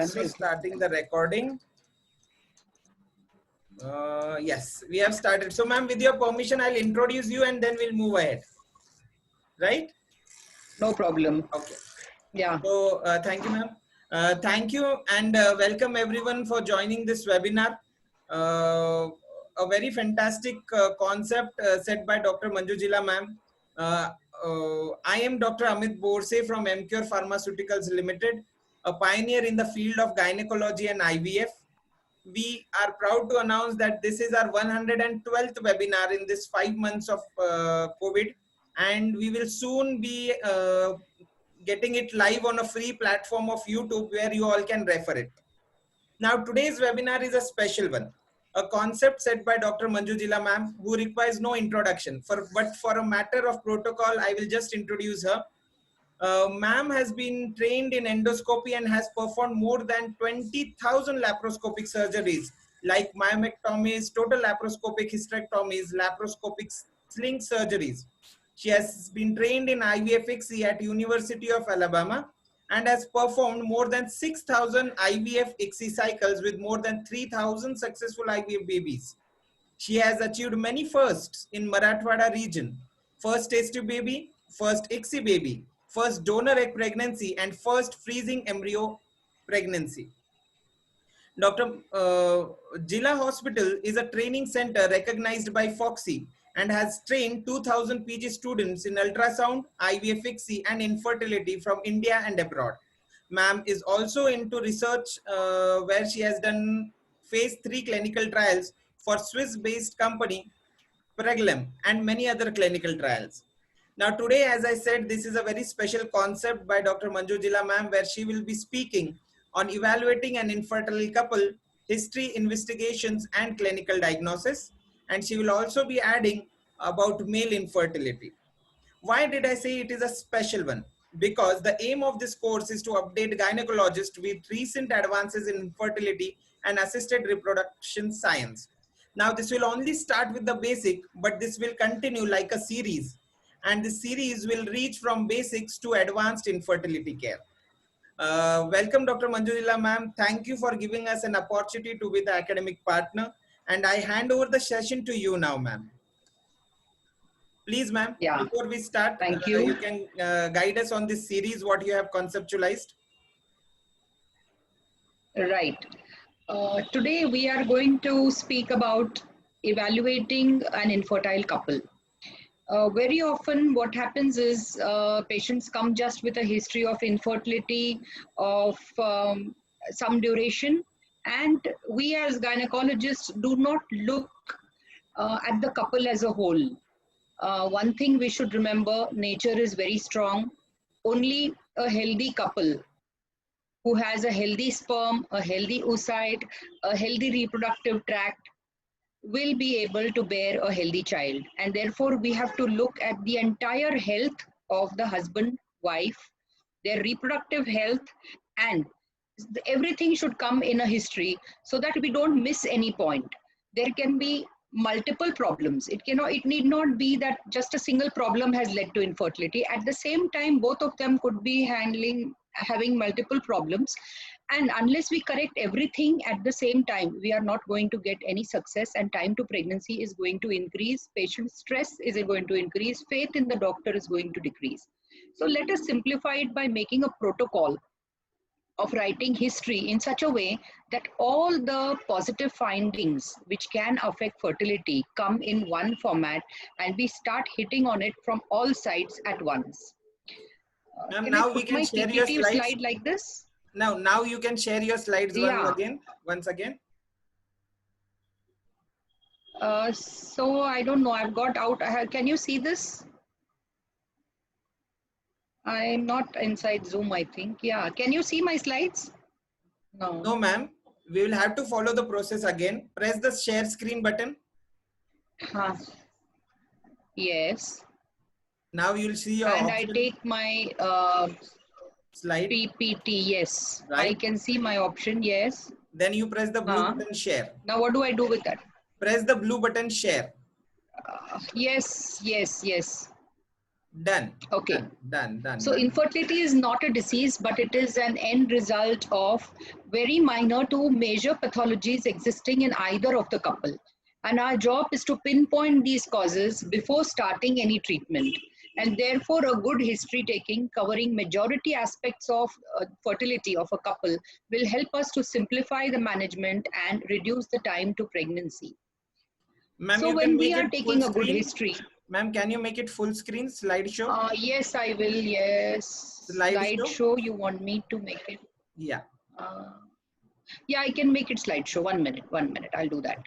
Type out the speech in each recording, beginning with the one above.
Also starting the recording. Yes, we have started. So ma'am, with your permission, I'll introduce you and then we'll move ahead. Right? No problem. Okay. Yeah. So thank you, ma'am. Thank you and welcome everyone for joining this webinar. A very fantastic concept set by Dr. Manjujila ma'am. I am Dr. Amit Borse from Emcure Pharmaceuticals Limited, a pioneer in the field of gynecology and IVF. We are proud to announce that this is our 112th webinar in this 5 months of COVID, and we will soon be getting it live on a free platform of YouTube where you all can refer it. Now, today's webinar is a special one, a concept set by Dr. Manjujila ma'am, who requires no introduction. But for a matter of protocol, I will just introduce her. Ma'am has been trained in endoscopy and has performed more than 20,000 laparoscopic surgeries like myomectomies, total laparoscopic hysterectomies, laparoscopic sling surgeries. She has been trained in IVF-XC at University of Alabama and has performed more than 6,000 IVF-XC cycles with more than 3,000 successful IVF babies. She has achieved many firsts in Marathwada region. First test tube baby, first ICSI baby, first donor egg pregnancy, and first freezing embryo pregnancy. Dr. Jilla Hospital is a training center recognized by FOXY and has trained 2,000 PG students in ultrasound, IVF-XC, and infertility from India and abroad. Ma'am is also into research where she has done phase 3 clinical trials for Swiss-based company Preglem and many other clinical trials. Now today, as I said, this is a very special concept by Dr. Manjujila ma'am, where she will be speaking on evaluating an infertile couple, history, investigations, and clinical diagnosis. And she will also be adding about male infertility. Why did I say it is a special one? Because the aim of this course is to update gynecologists with recent advances in infertility and assisted reproduction science. Now, this will only start with the basic, but this will continue like a series. And this series will reach from basics to advanced infertility care. Welcome, Dr. Manjujila ma'am. Thank you for giving us an opportunity to be the academic partner. And I hand over the session to you now, ma'am. Please, ma'am, Yeah. before we start, Thank you. You can guide us on this series, what you have conceptualized. Right. Today we are going to speak about evaluating an infertile couple. Very often what happens is patients come just with a history of infertility of some duration, and we as gynecologists do not look at the couple as a whole. One thing we should remember, nature is very strong. Only a healthy couple who has a healthy sperm, a healthy oocyte, a healthy reproductive tract will be able to bear a healthy child. And therefore, we have to look at the entire health of the husband, wife, their reproductive health, and everything should come in a history so that we don't miss any point. There can be multiple problems. It need not be that just a single problem has led to infertility. At the same time, both of them could be having multiple problems, and unless we correct everything at the same time, we are not going to get any success, and time to pregnancy is going to increase, patient stress is going to increase, faith in the doctor is going to decrease. So let us simplify it by making a protocol of writing history in such a way that all the positive findings which can affect fertility come in one format, and we start hitting on it from all sides at once. Can now I we put can my share your PPT slides. slide like this? Now you can share your slides once again. So I don't know, I've got out. Can you see this? I'm not inside Zoom, I think. Yeah, can you see my slides? No. No, ma'am. We will have to follow the process again. Press the share screen button. Yes. Now you'll see your and option. I take my slide. PPT, yes. Right. I can see my option, yes. Then you press the blue button share. Now what do I do with that? Press the blue button share. Yes. Done. Okay. Done. So infertility is not a disease, but it is an end result of very minor to major pathologies existing in either of the couple. And our job is to pinpoint these causes before starting any treatment. And therefore, a good history taking covering majority aspects of fertility of a couple will help us to simplify the management and reduce the time to pregnancy. Ma'am, So you when can we make are it taking full a good screen. history, Ma'am, can you make it full screen slideshow? yes, I will. Yes, slideshow. You want me to make it? Yeah. Yeah, I can make it slideshow. 1 minute. 1 minute. I'll do that.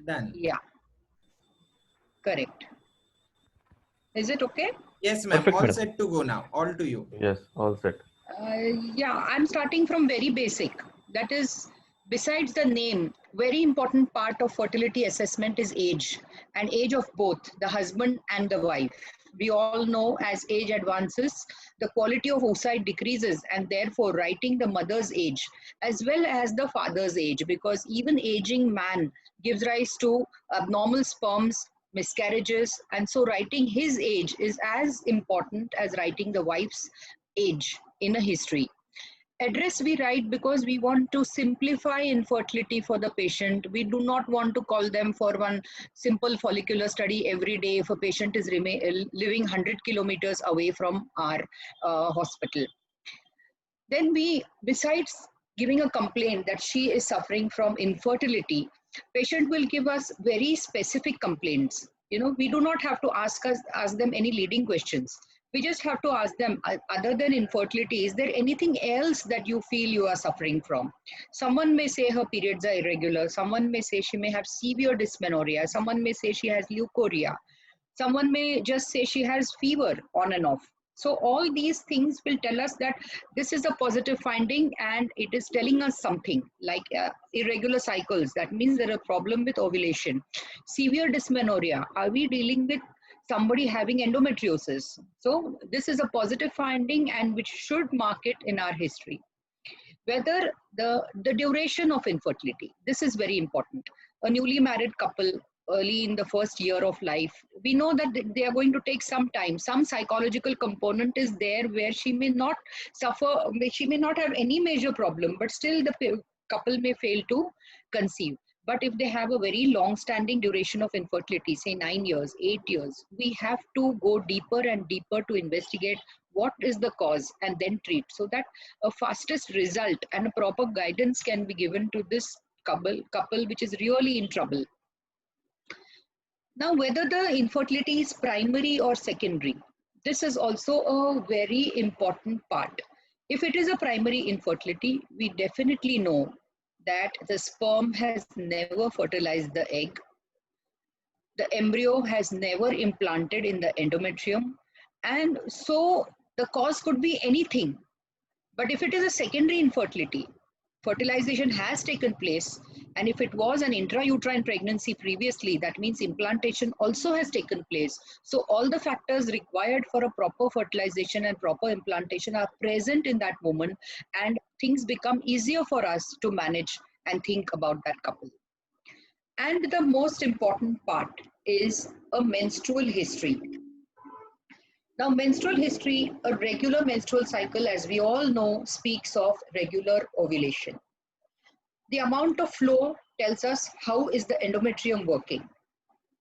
Done. Yeah. Correct. Is it okay? Yes, ma'am. Perfect, All madam. set to go now. All to you. Yes, all set. Yeah, I'm starting from very basic. That is, besides the name, very important part of fertility assessment is age, and age of both the husband and the wife. We all know as age advances, the quality of oocyte decreases, and therefore writing the mother's age as well as the father's age, because even aging man gives rise to abnormal sperms, miscarriages, and so writing his age is as important as writing the wife's age in a history. Address we write because we want to simplify infertility for the patient. We do not want to call them for one simple follicular study every day if a patient is living 100 kilometers away from our hospital. Then we, besides giving a complaint that she is suffering from infertility, patient will give us very specific complaints. You know, we do not have to ask them any leading questions. We just have to ask them, other than infertility, is there anything else that you feel you are suffering from? Someone may say her periods are irregular. Someone may say she may have severe dysmenorrhea. Someone may say she has leukorrhea. Someone may just say she has fever on and off. So all these things will tell us that this is a positive finding and it is telling us something like irregular cycles. That means there is a problem with ovulation. Severe dysmenorrhea. Are we dealing with somebody having endometriosis? So this is a positive finding and which should mark it in our history. Whether the duration of infertility, this is very important. A newly married couple early in the first year of life, we know that they are going to take some time. Some psychological component is there where she may not suffer, she may not have any major problem, but still the couple may fail to conceive. But if they have a very long-standing duration of infertility, say 9 years, 8 years, we have to go deeper and deeper to investigate what is the cause and then treat, so that a fastest result and a proper guidance can be given to this couple which is really in trouble. Now, whether the infertility is primary or secondary, this is also a very important part. If it is a primary infertility, we definitely know that the sperm has never fertilized the egg. The embryo has never implanted in the endometrium. And so the cause could be anything. But if it is a secondary infertility, fertilization has taken place, and if it was an intrauterine pregnancy previously, that means implantation also has taken place. So all the factors required for a proper fertilization and proper implantation are present in that woman, and things become easier for us to manage and think about that couple. And the most important part is a menstrual history. Now, menstrual history, a regular menstrual cycle, as we all know, speaks of regular ovulation. The amount of flow tells us how is the endometrium working.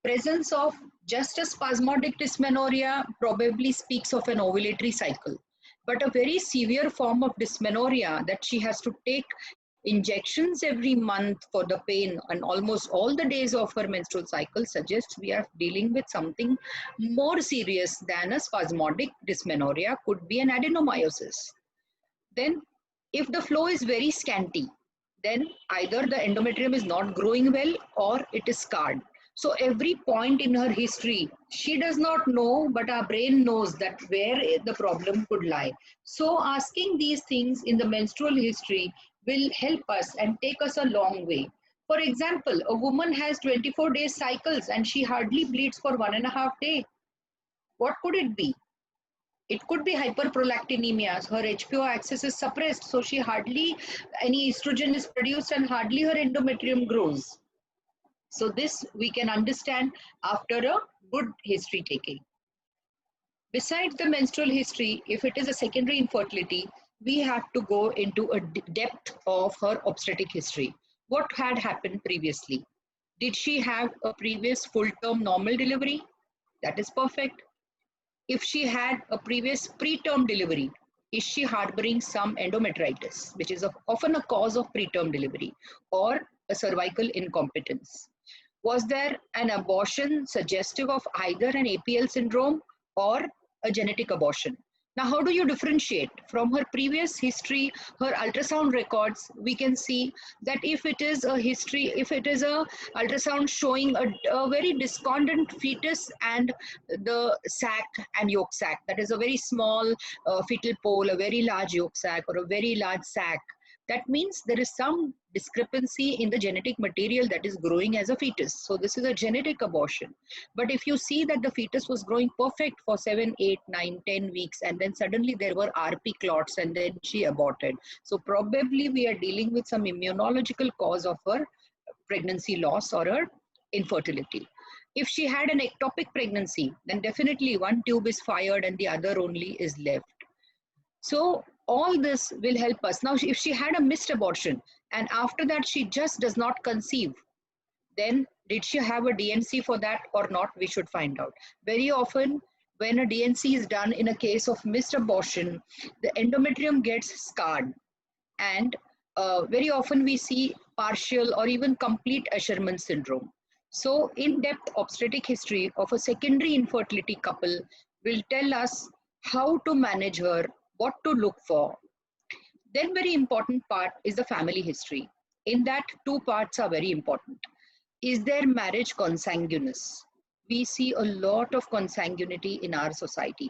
Presence of just a spasmodic dysmenorrhea probably speaks of an ovulatory cycle. But a very severe form of dysmenorrhea that she has to take injections every month for the pain and almost all the days of her menstrual cycle suggests we are dealing with something more serious than a spasmodic dysmenorrhea, could be an adenomyosis. Then if the flow is very scanty, then either the endometrium is not growing well or it is scarred. So every point in her history, she does not know, but our brain knows that where the problem could lie. So asking these things in the menstrual history will help us and take us a long way. For example, a woman has 24-day cycles and she hardly bleeds for 1.5 days. What could it be? It could be hyperprolactinemia. Her HPO axis is suppressed, so she hardly any estrogen is produced and hardly her endometrium grows. So this we can understand after a good history taking. Besides the menstrual history, if it is a secondary infertility, we have to go into a depth of her obstetric history. What had happened previously? Did she have a previous full-term normal delivery? That is perfect. If she had a previous preterm delivery, is she harboring some endometritis, which is often a cause of preterm delivery, or a cervical incompetence? Was there an abortion suggestive of either an APL syndrome or a genetic abortion? Now, how do you differentiate? From her previous history, her ultrasound records, we can see that if it is a history, if it is a ultrasound showing a very discordant fetus and the sac and yolk sac, that is a very small fetal pole, a very large yolk sac, or a very large sac, that means there is some discrepancy in the genetic material that is growing as a fetus. So this is a genetic abortion. But if you see that the fetus was growing perfect for 7, 8, 9, 10 weeks, and then suddenly there were RP clots and then she aborted. So probably we are dealing with some immunological cause of her pregnancy loss or her infertility. If she had an ectopic pregnancy, then definitely one tube is fired and the other only is left. So all this will help us. Now, if she had a missed abortion and after that she just does not conceive, then did she have a DNC for that or not? We should find out. Very often, when a DNC is done in a case of missed abortion, the endometrium gets scarred, and very often we see partial or even complete Asherman syndrome. So in-depth obstetric history of a secondary infertility couple will tell us how to manage her, what to look for. Then very important part is the family history. In that, two parts are very important. Is their marriage consanguineous? We see a lot of consanguinity in our society,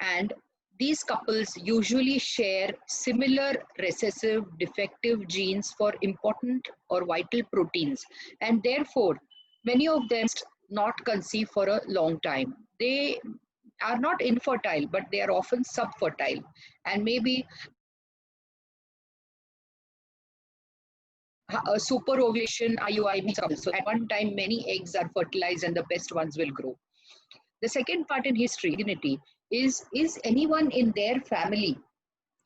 and these couples usually share similar recessive defective genes for important or vital proteins, and therefore many of them not conceive for a long time. They are not infertile, but they are often subfertile, and maybe a super ovulation IUI means so at one time many eggs are fertilized and the best ones will grow. The second part in history is anyone in their family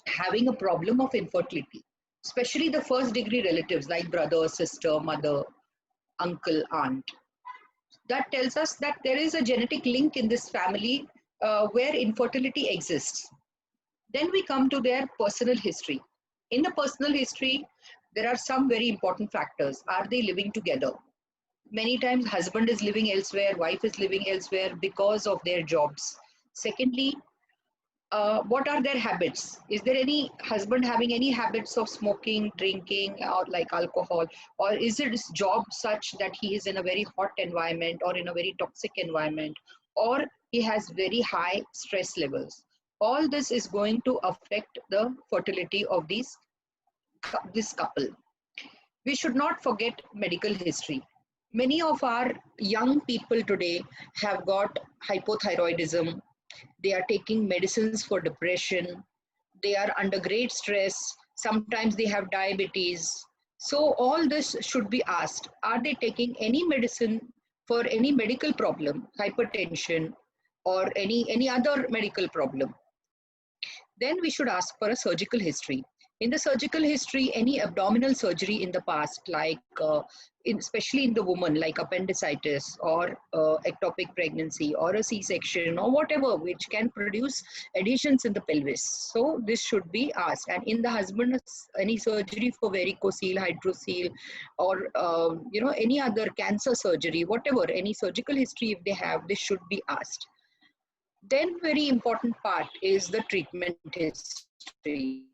having a problem of infertility, especially the first degree relatives like brother, sister, mother, uncle, aunt. That tells us that there is a genetic link in this family where infertility exists. Then we come to their personal history. In the personal history, there are some very important factors. Are they living together? Many times husband is living elsewhere, wife is living elsewhere because of their jobs. Secondly, what are their habits? Is there any husband having any habits of smoking, drinking, or like alcohol? Or is it his job such that he is in a very hot environment or in a very toxic environment? Or he has very high stress levels? All this is going to affect the fertility of this couple. We should not forget medical history. Many of our young people today have got hypothyroidism. They are taking medicines for depression. They are under great stress. Sometimes they have diabetes. So all this should be asked. Are they taking any medicine for any medical problem, hypertension, or any other medical problem? Then we should ask for a surgical history. In the surgical history, any abdominal surgery in the past, like especially in the woman, like appendicitis or ectopic pregnancy or a C-section or whatever, which can produce adhesions in the pelvis. So this should be asked. And in the husband, any surgery for varicocele, hydrocele, or any other cancer surgery, whatever, any surgical history if they have, this should be asked. Then very important part is the treatment history.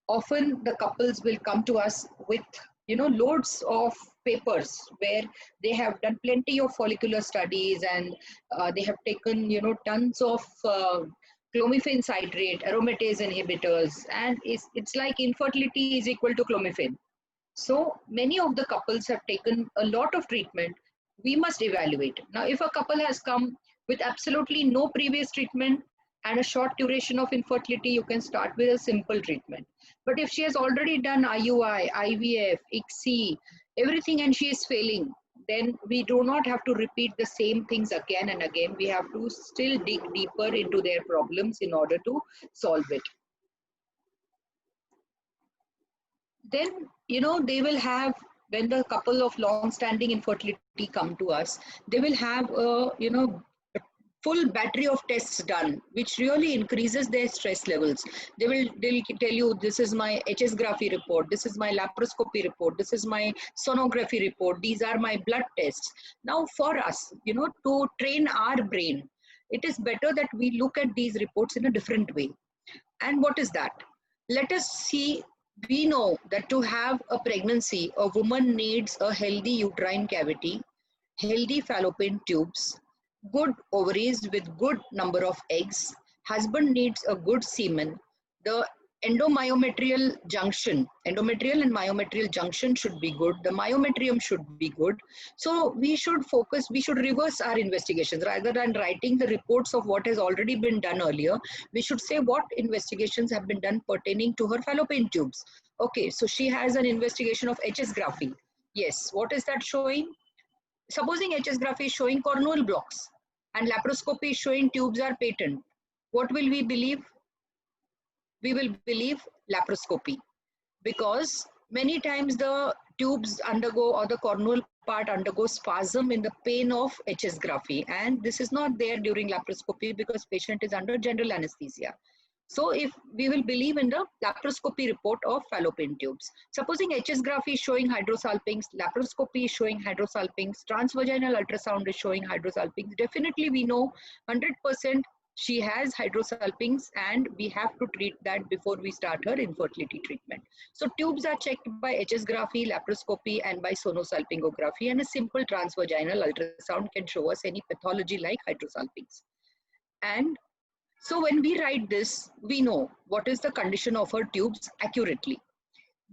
Often the couples will come to us with loads of papers where they have done plenty of follicular studies and they have taken tons of clomiphene citrate, aromatase inhibitors, and it's like infertility is equal to clomiphene. So many of the couples have taken a lot of treatment. We must evaluate. Now, if a couple has come with absolutely no previous treatment and a short duration of infertility, you can start with a simple treatment. But if she has already done IUI, IVF, ICSI, everything, and she is failing, then we do not have to repeat the same things again and again. We have to still dig deeper into their problems in order to solve it. Then, they will have, when the couple of long-standing infertility come to us, they will have a full battery of tests done, which really increases their stress levels. They'll tell you, this is my HSgraphy report, this is my laparoscopy report, this is my sonography report, these are my blood tests. Now for us, to train our brain, it is better that we look at these reports in a different way. And what is that? Let us see. We know that to have a pregnancy, a woman needs a healthy uterine cavity, healthy fallopian tubes, good ovaries with good number of eggs. Husband needs a good semen. The endomyometrial and myometrial junction should be good. The myometrium should be good. So we should focus, we should reverse our investigations. Rather than writing the reports of what has already been done earlier, we should say what investigations have been done pertaining to her fallopian tubes. Okay, so she has an investigation of HSgraphy. Yes, what is that showing? Supposing HSgraphy is showing corneal blocks and laparoscopy is showing tubes are patent, what will we believe? We will believe laparoscopy, because many times the tubes undergo, or the corneal part undergoes spasm in the pain of HSgraphy, and this is not there during laparoscopy because patient is under general anesthesia. So if we will believe in the laparoscopy report of fallopian tubes. Supposing HSgraphy is showing hydrosalpinx, laparoscopy is showing hydrosalpinx, transvaginal ultrasound is showing hydrosalpinx, definitely we know 100% she has hydrosalpinx, and we have to treat that before we start her infertility treatment. So tubes are checked by HSgraphy, laparoscopy, and by sonosalpingography, and a simple transvaginal ultrasound can show us any pathology like hydrosalpinx. And so when we write this, we know what is the condition of her tubes accurately.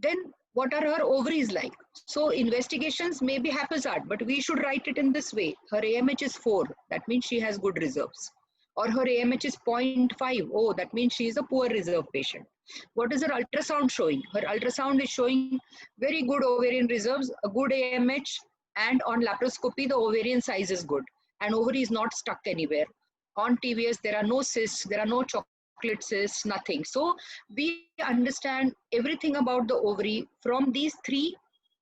Then what are her ovaries like? So investigations may be haphazard, but we should write it in this way. Her AMH is 4, that means she has good reserves. Or her AMH is 0.5, oh, that means she is a poor reserve patient. What is her ultrasound showing? Her ultrasound is showing very good ovarian reserves, a good AMH, and on laparoscopy, the ovarian size is good, and ovary is not stuck anywhere. On TVS, there are no cysts, there are no chocolate cysts, nothing. So we understand everything about the ovary from these 3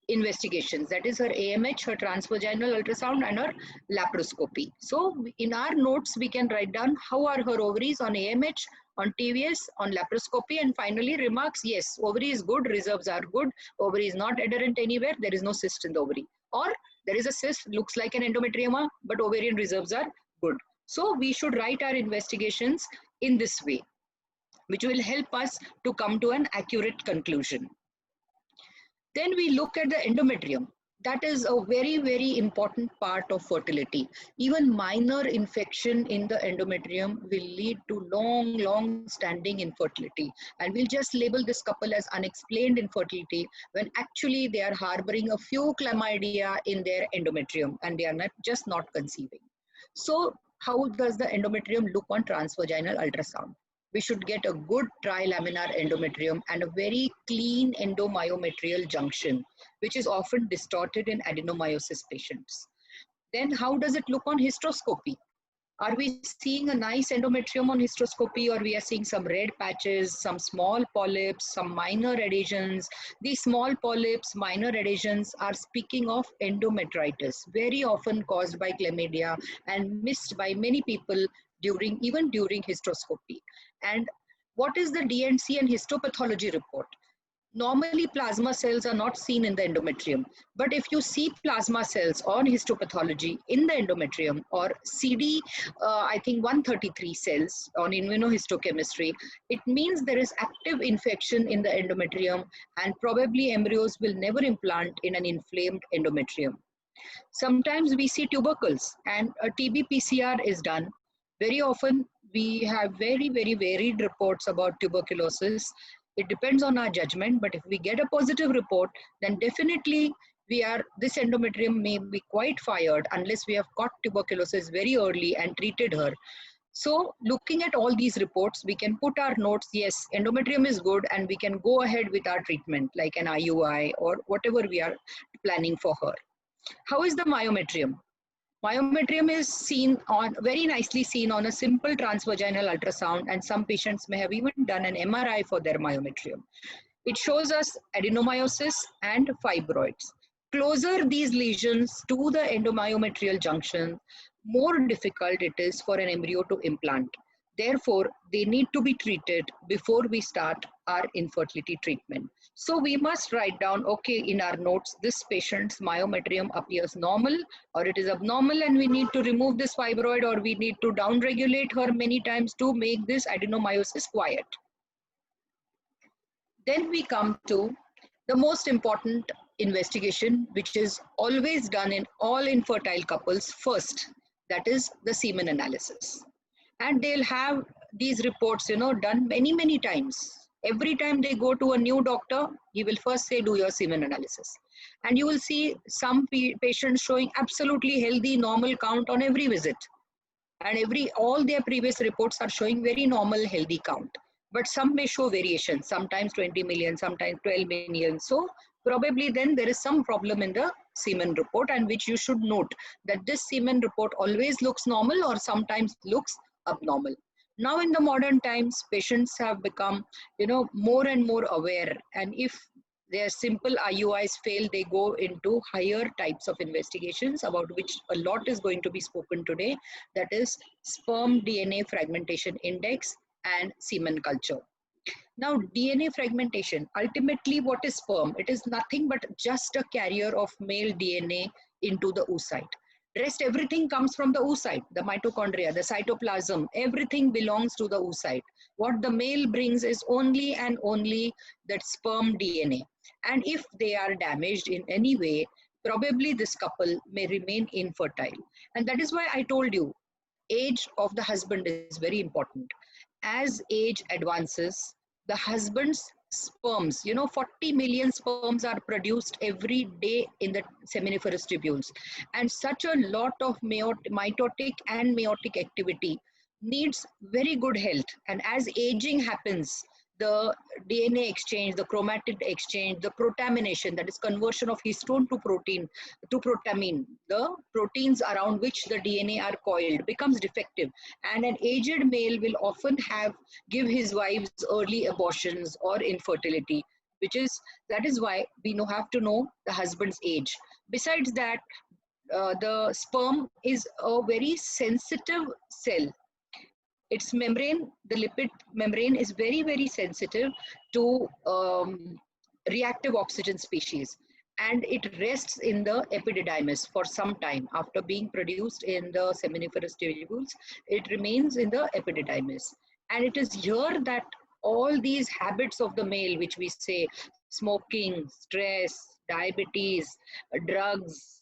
investigations, that is her AMH, her transvaginal ultrasound, and her laparoscopy. So in our notes, we can write down how are her ovaries on AMH, on TVS, on laparoscopy, and finally remarks, yes, ovary is good, reserves are good, ovary is not adherent anywhere, there is no cyst in the ovary. Or there is a cyst, looks like an endometrioma, but ovarian reserves are good. So we should write our investigations in this way, which will help us to come to an accurate conclusion. Then we look at the endometrium. That is a very, very important part of fertility. Even minor infection in the endometrium will lead to long standing infertility. And we'll just label this couple as unexplained infertility when actually they are harboring a few chlamydia in their endometrium and they are just not conceiving. So how does the endometrium look on transvaginal ultrasound? We should get a good trilaminar endometrium and a very clean endomyometrial junction, which is often distorted in adenomyosis patients. Then how does it look on hysteroscopy? Are we seeing a nice endometrium on hysteroscopy, or we are seeing some red patches, some small polyps, some minor adhesions? These small polyps, minor adhesions are speaking of endometritis, very often caused by chlamydia and missed by many people even during hysteroscopy. And what is the DNC and histopathology report? Normally, plasma cells are not seen in the endometrium, but if you see plasma cells on histopathology in the endometrium, or CD, I think 133 cells on immunohistochemistry, it means there is active infection in the endometrium, and probably embryos will never implant in an inflamed endometrium. Sometimes we see tubercles, and a TB PCR is done. Very often, we have very varied reports about tuberculosis. It depends on our judgment, but if we get a positive report, then definitely this endometrium may be quite fired unless we have caught tuberculosis very early and treated her. So looking at all these reports, we can put our notes, yes, endometrium is good, and we can go ahead with our treatment like an IUI or whatever we are planning for her. How is the myometrium? Myometrium is seen on very nicely seen on a simple transvaginal ultrasound, and some patients may have even done an MRI for their myometrium. It shows us adenomyosis and fibroids. Closer these lesions to the endomyometrial junction, more difficult it is for an embryo to implant. Therefore, they need to be treated before we start our infertility treatment. So we must write down, okay, in our notes, this patient's myometrium appears normal or it is abnormal and we need to remove this fibroid, or we need to downregulate her many times to make this adenomyosis quiet. Then we come to the most important investigation, which is always done in all infertile couples first, that is the semen analysis. And they'll have these reports, done many, many times. Every time they go to a new doctor, he will first say, do your semen analysis. And you will see some patients showing absolutely healthy, normal count on every visit. And all their previous reports are showing very normal, healthy count. But some may show variations, sometimes 20 million, sometimes 12 million. So probably then there is some problem in the semen report, and which you should note that this semen report always looks normal or sometimes looks abnormal. Now in the modern times, patients have become, more and more aware, and if their simple IUIs fail, they go into higher types of investigations, about which a lot is going to be spoken today. That is sperm DNA fragmentation index and semen culture. Now, DNA fragmentation, ultimately what is sperm? It is nothing but just a carrier of male DNA into the oocyte. Rest everything comes from the oocyte, the mitochondria, the cytoplasm, everything belongs to the oocyte. What the male brings is only and only that sperm DNA. And if they are damaged in any way, probably this couple may remain infertile. And that is why I told you, age of the husband is very important. As age advances, the husband's sperms, 40 million sperms are produced every day in the seminiferous tubules. And such a lot of mitotic and meiotic activity needs very good health. And as aging happens, the DNA exchange, the chromatid exchange, the protamination, that is conversion of histone to protein, to protamine, the proteins around which the DNA are coiled, becomes defective. And an aged male will often give his wives early abortions or infertility, that is why we have to know the husband's age. Besides that, the sperm is a very sensitive cell. Its membrane, the lipid membrane, is very, very sensitive to reactive oxygen species. And it rests in the epididymis for some time. After being produced in the seminiferous tubules, it remains in the epididymis. And it is here that all these habits of the male, which we say, smoking, stress, diabetes, drugs,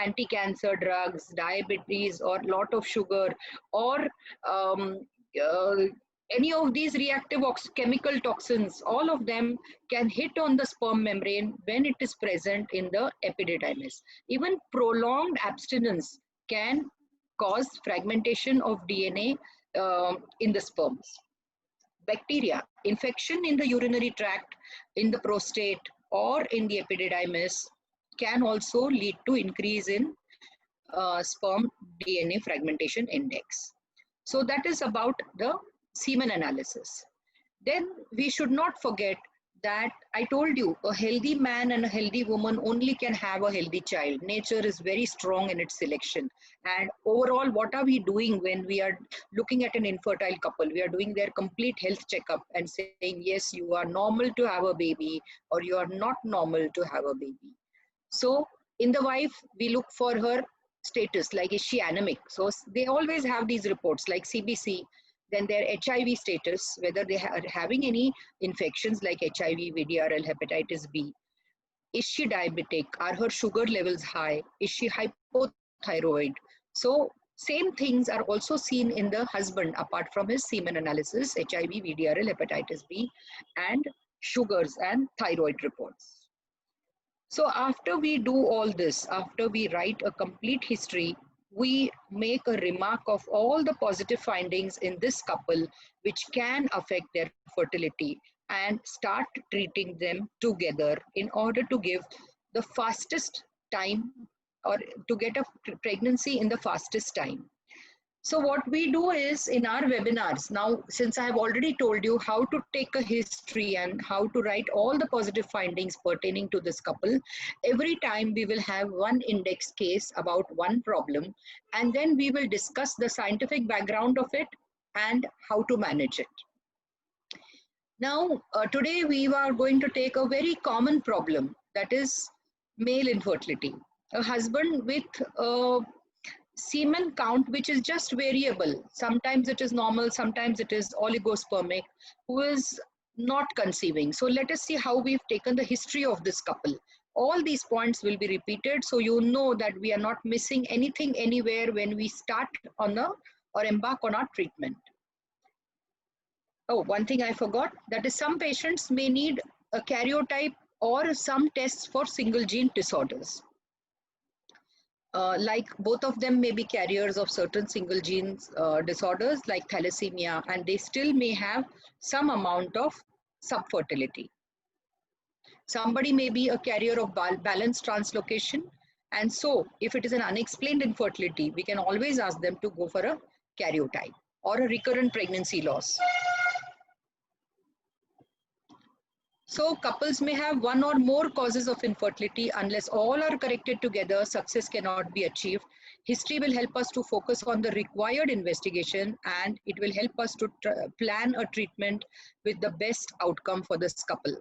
anti-cancer drugs, diabetes, or lot of sugar, or any of these reactive chemical toxins, all of them can hit on the sperm membrane when it is present in the epididymis. Even prolonged abstinence can cause fragmentation of DNA in the sperms. Bacteria, infection in the urinary tract, in the prostate, or in the epididymis can also lead to increase in sperm DNA fragmentation index. So that is about the semen analysis. Then we should not forget that I told you, a healthy man and a healthy woman only can have a healthy child. Nature is very strong in its selection. And overall, what are we doing when we are looking at an infertile couple? We are doing their complete health checkup and saying, yes, you are normal to have a baby, or you are not normal to have a baby. So in the wife, we look for her status, like is she anemic? So they always have these reports like CBC, then their HIV status, whether they are having any infections like HIV, VDRL, hepatitis B. Is she diabetic? Are her sugar levels high? Is she hypothyroid? So same things are also seen in the husband apart from his semen analysis, HIV, VDRL, hepatitis B, and sugars and thyroid reports. So after we do all this, after we write a complete history, we make a remark of all the positive findings in this couple which can affect their fertility, and start treating them together in order to give the fastest time or to get a pregnancy in the fastest time. So what we do is in our webinars, now since I have already told you how to take a history and how to write all the positive findings pertaining to this couple, every time we will have one index case about one problem, and then we will discuss the scientific background of it and how to manage it. Now, today we are going to take a very common problem, that is male infertility. A husband with a semen count which is just variable. Sometimes it is normal, sometimes it is oligospermic, who is not conceiving. So let us see how we've taken the history of this couple. All these points will be repeated, so you know that we are not missing anything anywhere when we start on or embark on our treatment. Oh, one thing I forgot, that is some patients may need a karyotype or some tests for single gene disorders. Like both of them may be carriers of certain single genes disorders like thalassemia, and they still may have some amount of subfertility. Somebody may be a carrier of balanced translocation, and so if it is an unexplained infertility, we can always ask them to go for a karyotype or a recurrent pregnancy loss. So couples may have one or more causes of infertility. Unless all are corrected together, success cannot be achieved. History will help us to focus on the required investigation, and it will help us to plan a treatment with the best outcome for this couple.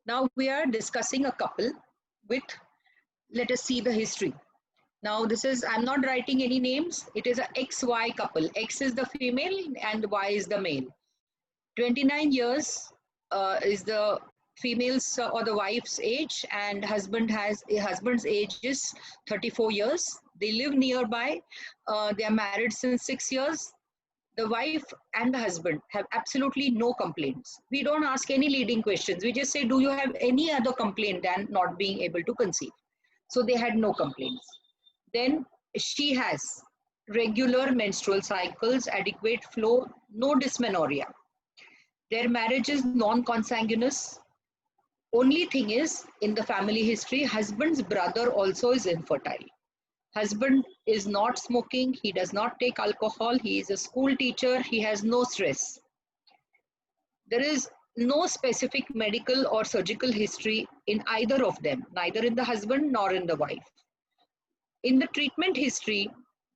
Now we are discussing a couple with, let us see the history. Now this is, I'm not writing any names. It is a XY couple. X is the female and Y is the male. 29 years is the female's or the wife's age, and husband's age is 34 years. They live nearby. They are married since 6 years. The wife and the husband have absolutely no complaints. We don't ask any leading questions. We just say, do you have any other complaint than not being able to conceive? So they had no complaints. Then she has regular menstrual cycles, adequate flow, no dysmenorrhea. Their marriage is non-consanguineous. Only thing is, in the family history, husband's brother also is infertile. Husband is not smoking, he does not take alcohol, he is a school teacher, he has no stress. There is no specific medical or surgical history in either of them, neither in the husband nor in the wife. In the treatment history,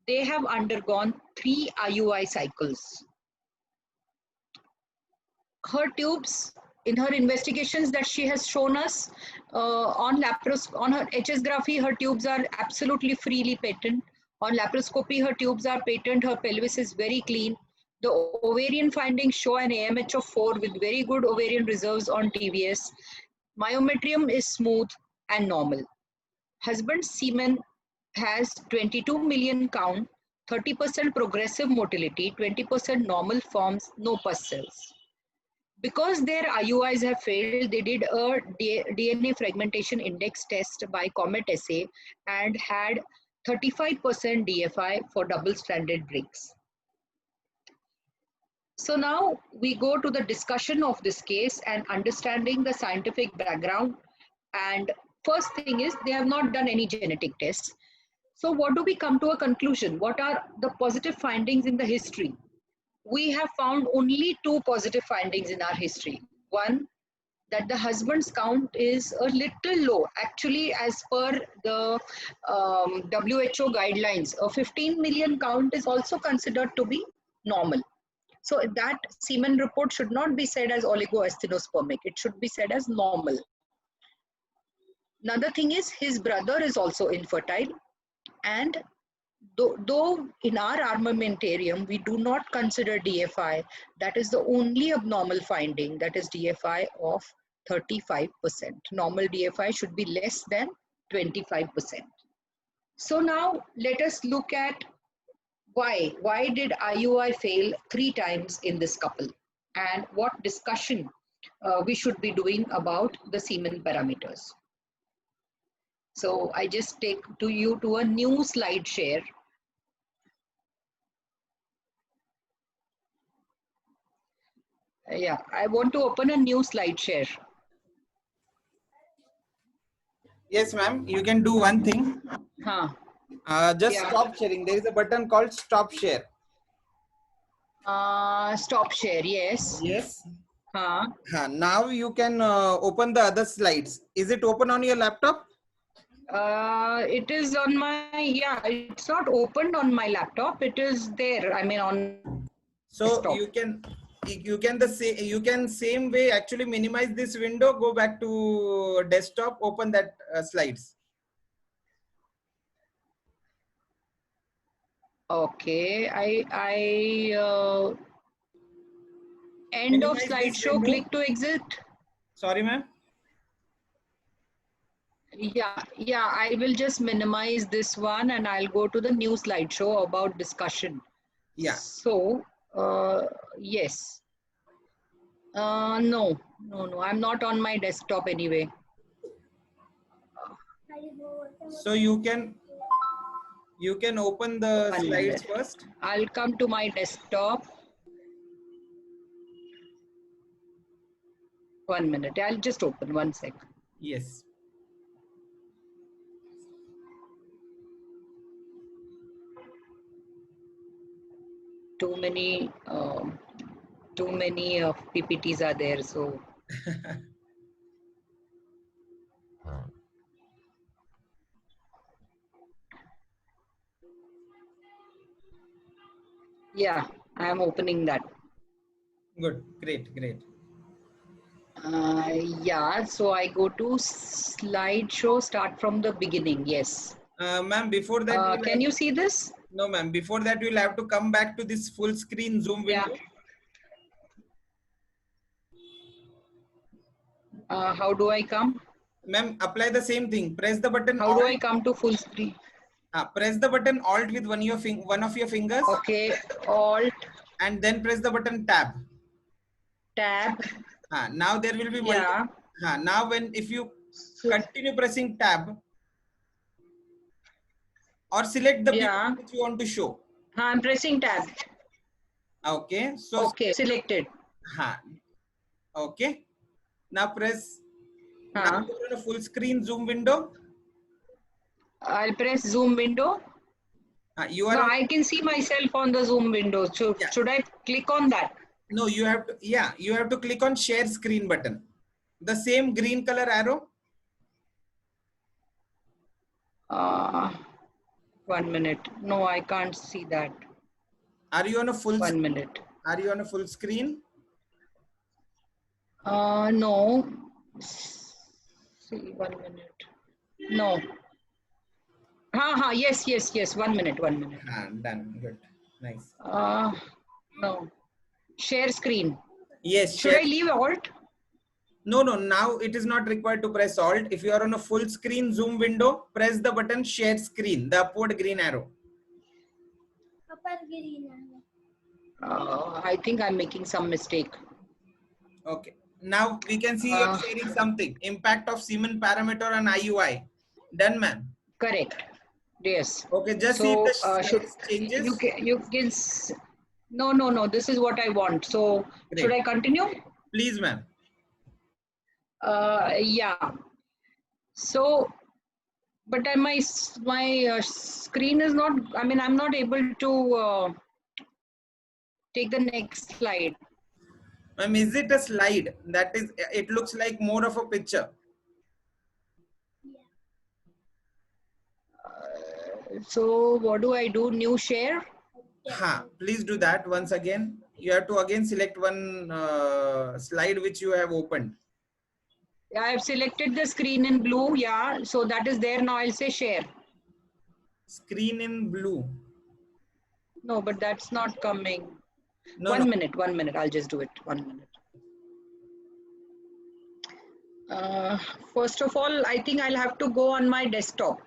they have undergone 3 IUI cycles. Her tubes, in her investigations that she has shown us on her HSgraphy, her tubes are absolutely freely patent. On laparoscopy, her tubes are patent. Her pelvis is very clean. The ovarian findings show an AMH of 4 with very good ovarian reserves on TVS. Myometrium is smooth and normal. Husband's semen has 22 million count, 30% progressive motility, 20% normal forms, no pus cells. Because their IUIs have failed, they did a DNA fragmentation index test by Comet assay and had 35% DFI for double-stranded breaks. So now we go to the discussion of this case and understanding the scientific background. And first thing is, they have not done any genetic tests. So what do we come to a conclusion? What are the positive findings in the history? We have found only 2 positive findings in our history. One, that the husband's count is a little low. Actually, as per the WHO guidelines, a 15 million count is also considered to be normal. So that semen report should not be said as oligoastenospermic. It should be said as normal. Another thing is, his brother is also infertile, and though in our armamentarium we do not consider DFI, that is the only abnormal finding, that is DFI of 35%. Normal DFI should be less than 25%. So now let us look at why did IUI fail 3 times in this couple, and what discussion we should be doing about the semen parameters. So I just take you to a new slide share. I want to open a new slide share. Yes, ma'am. You can do one thing. Huh. Just Yeah. stop sharing. There is a button called stop share. Stop share. Yes. Yes. Huh. Now you can open the other slides. Is it open on your laptop? It is on my, yeah, it's not opened on my laptop. It is there. I mean, on So desktop. you can same way actually minimize this window. Go back to desktop. Open that slides. Okay. End of Minimize this slideshow, window. click to exit. Sorry, ma'am. Yeah, I will just minimize this one and I'll go to the new slideshow about discussion. Yeah. So, yes. No, I'm not on my desktop anyway. So you can open the 1 slides minute. first. I'll come to my desktop. 1 minute. I'll just open 1 sec. Yes. Too many PPTs are there, so. Yeah, I am opening that. Good. Great. Yeah, so I go to slideshow, start from the beginning. Yes. Ma'am, before that, Can you see this? no, ma'am. Before that, you'll have to come back to this full screen Zoom Yeah. window. How do I come? Ma'am, apply the same thing. Press the button How do Alt. I come to full screen? Press the button Alt with one of your fingers, Okay, Alt, and then press the button Tab. Tab. Now there will be Yeah. now if you So, continue pressing Tab or select the yeah. PPT which you want to show. I'm pressing Tab. Okay. So Okay, selected. okay. Now press. Now you're in a full screen Zoom window. I'll press Zoom window. You are No, on. I can see myself on the Zoom window. So Yeah. should I click on that? No, you have to. Yeah, you have to click on Share Screen button. The same green color arrow. 1 minute. No, I can't see that. Are you on a full? 1 minute. Are you on a full screen? No. See, 1 minute. No. Yes. 1 minute. Done. Good. Nice. No. Share screen. Yes. Should Share. I leave Alt? No. Now it is not required to press Alt. If you are on a full screen Zoom window, press the button Share Screen, the upward green arrow. I think I'm making some mistake. Okay. Now we can see you're sharing something. Impact of Siemens parameter on IUI. Done, ma'am. Correct. Yes. Okay. Just So, see if the changes. you can. No. This is what I want. So Great. should I continue? Please, ma'am. Yeah. So, but my screen is not. I mean, I'm not able to take the next slide. Ma'am, is it a slide? That is, it looks like more of a picture. So what do I do? New share? Please do that once again. You have to again select one slide which you have opened. I have selected the screen in blue. Yeah, so that is there now. I'll say share. Screen in blue. No, but that's not coming. No, 1 minute. I'll just do it. 1 minute. First of all, I think I'll have to go on my desktop.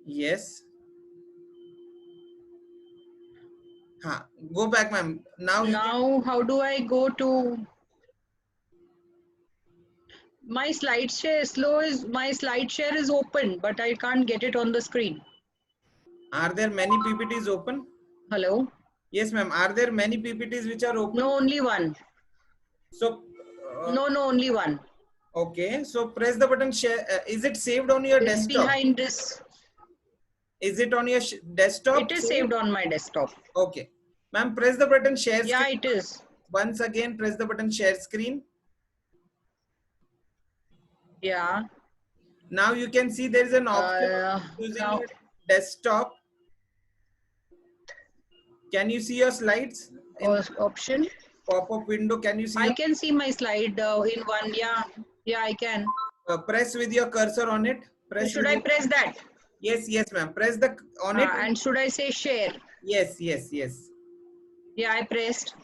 Yes. Go back, ma'am. Now how do I go to my slide share? My slide share is open, but I can't get it on the screen. Are there many PPTs open? Hello? Yes, ma'am. Are there many PPTs which are open? No, only one. So No, only one. Okay, so press the button share. Is it saved on your It's desktop? behind this. Is it on your desktop? It is saved on my desktop. Okay. Ma'am, press the button share Yeah, screen. it is. Once again, press the button share screen. Yeah. Now you can see there is an option using Now, your desktop. Can you see your slides in option. pop-up window? Can you see? I can see my slide in one. Yeah. Yeah, I can. Press with your cursor on it. So should I press that? Yes, yes, ma'am. Press the on it. And should I say share? Yes, yes, yes. Yeah, I pressed.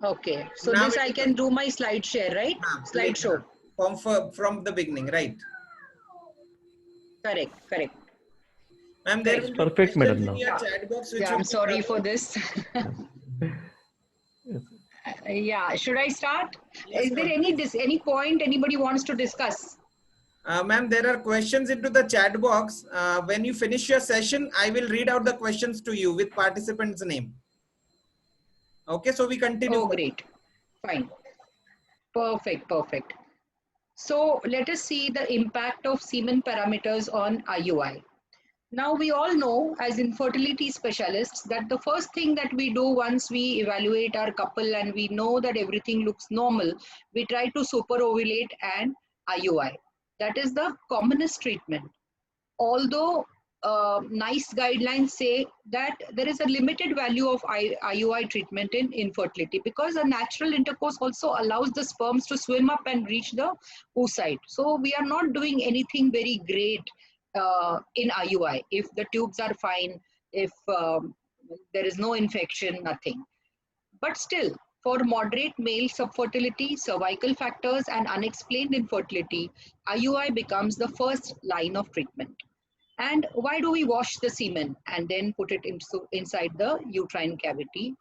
Okay. So Now this I can do my slide share, right? Slideshow. From the beginning, right? Correct, correct. Ma'am, there will be Perfect, madam. questions in Now. your chat box. Yeah, I'm sorry for this. Yeah, should I start? Yes, Is there ma'am. any point anybody wants to discuss? Ma'am, there are questions into the chat box. When you finish your session, I will read out the questions to you with participant's name. Okay, so we continue. Oh, great. Fine. Perfect, perfect. So let us see the impact of semen parameters on IUI. Now we all know as infertility specialists that the first thing that we do once we evaluate our couple and we know that everything looks normal, we try to superovulate an IUI. That is the commonest treatment. Although NICE guidelines say that there is a limited value of IUI treatment in infertility because a natural intercourse also allows the sperms to swim up and reach the oocyte. So we are not doing anything very great in IUI if the tubes are fine, if there is no infection, nothing. But still, for moderate male subfertility, cervical factors, and unexplained infertility, IUI becomes the first line of treatment. And why do we wash the semen and then put it inside the uterine cavity?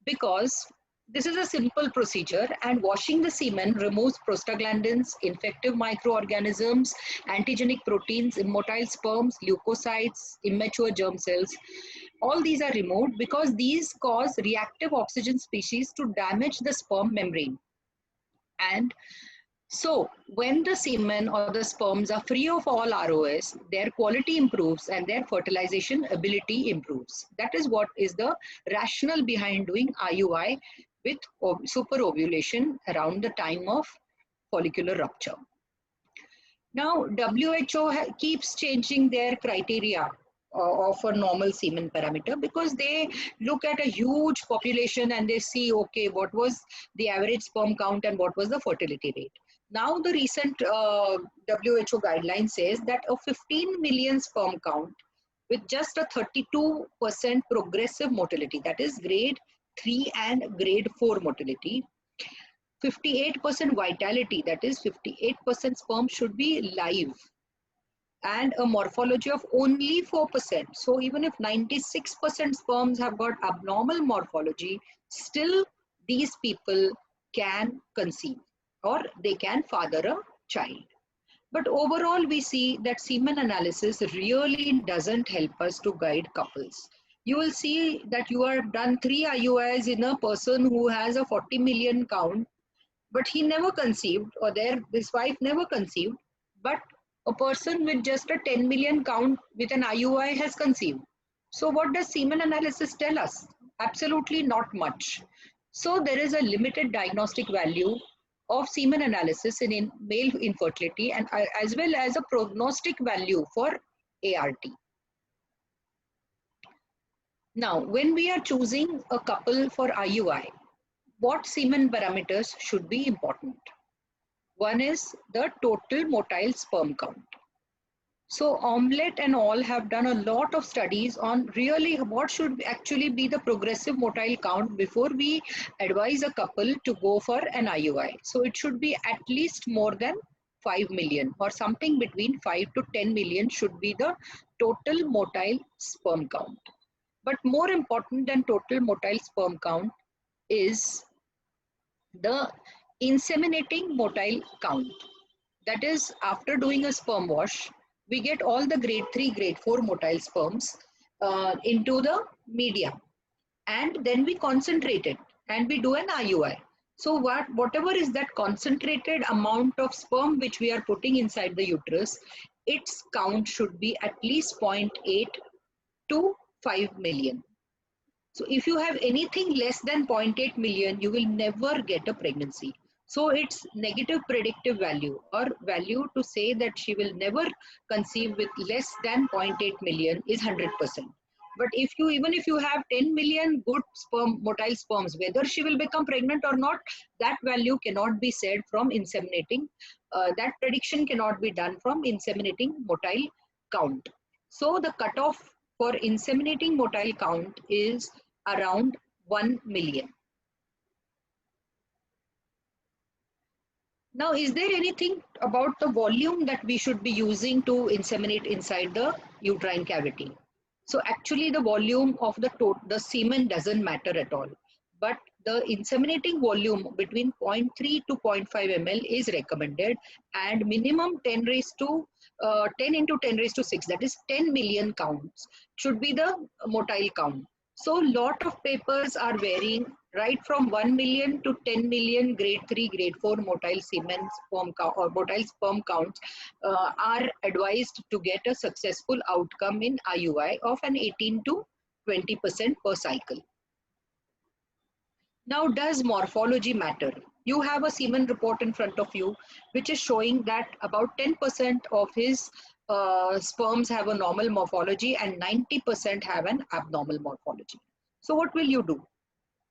Because this is a simple procedure and washing the semen removes prostaglandins, infective microorganisms, antigenic proteins, immotile sperms, leukocytes, immature germ cells. All these are removed because these cause reactive oxygen species to damage the sperm membrane. And so when the semen or the sperms are free of all ROS, their quality improves and their fertilization ability improves. That is what is the rationale behind doing IUI with superovulation around the time of follicular rupture. Now, WHO keeps changing their criteria of a normal semen parameter because they look at a huge population and they see, okay, what was the average sperm count and what was the fertility rate. Now, the recent WHO guideline says that a 15 million sperm count with just a 32% progressive motility, that is grade 3 and grade 4 motility, 58% vitality, that is 58% sperm should be live, and a morphology of only 4%. So even if 96% sperms have got abnormal morphology, still these people can conceive or they can father a child. But overall, we see that semen analysis really doesn't help us to guide couples. You will see that you have done 3 IUIs in a person who has a 40 million count, but he never conceived, or his wife never conceived, but a person with just a 10 million count with an IUI has conceived. So what does semen analysis tell us? Absolutely not much. So there is a limited diagnostic value of semen analysis in male infertility and as well as a prognostic value for ART. Now, when we are choosing a couple for IUI, what semen parameters should be important? One is the total motile sperm count. So Omelette and all have done a lot of studies on really what should actually be the progressive motile count before we advise a couple to go for an IUI. So it should be at least more than 5 million or something between 5 to 10 million should be the total motile sperm count. But more important than total motile sperm count is the inseminating motile count. That is, after doing a sperm wash, we get all the grade 3, grade 4 motile sperms into the media. And then we concentrate it and we do an IUI. So whatever is that concentrated amount of sperm which we are putting inside the uterus, its count should be at least 0.8 to 5 million. So if you have anything less than 0.8 million, you will never get a pregnancy. So its negative predictive value, or value to say that she will never conceive with less than 0.8 million, is 100%. But even if you have 10 million good motile sperms, whether she will become pregnant or not, that value cannot be said from inseminating. That prediction cannot be done from inseminating motile count. So the cutoff for inseminating motile count is around 1 million. Now, is there anything about the volume that we should be using to inseminate inside the uterine cavity? So actually the volume of the semen doesn't matter at all, but the inseminating volume between 0.3 to 0.5 ml is recommended, and minimum 10 into 10 raised to 6, that is 10 million counts, should be the motile count. So lot of papers are varying right from 1 million to 10 million grade 3, grade 4 motile semen sperm count or motile sperm counts are advised to get a successful outcome in IUI of an 18 to 20% per cycle. Now, does morphology matter? You have a semen report in front of you, which is showing that about 10% of his sperms have a normal morphology and 90% have an abnormal morphology. So what will you do?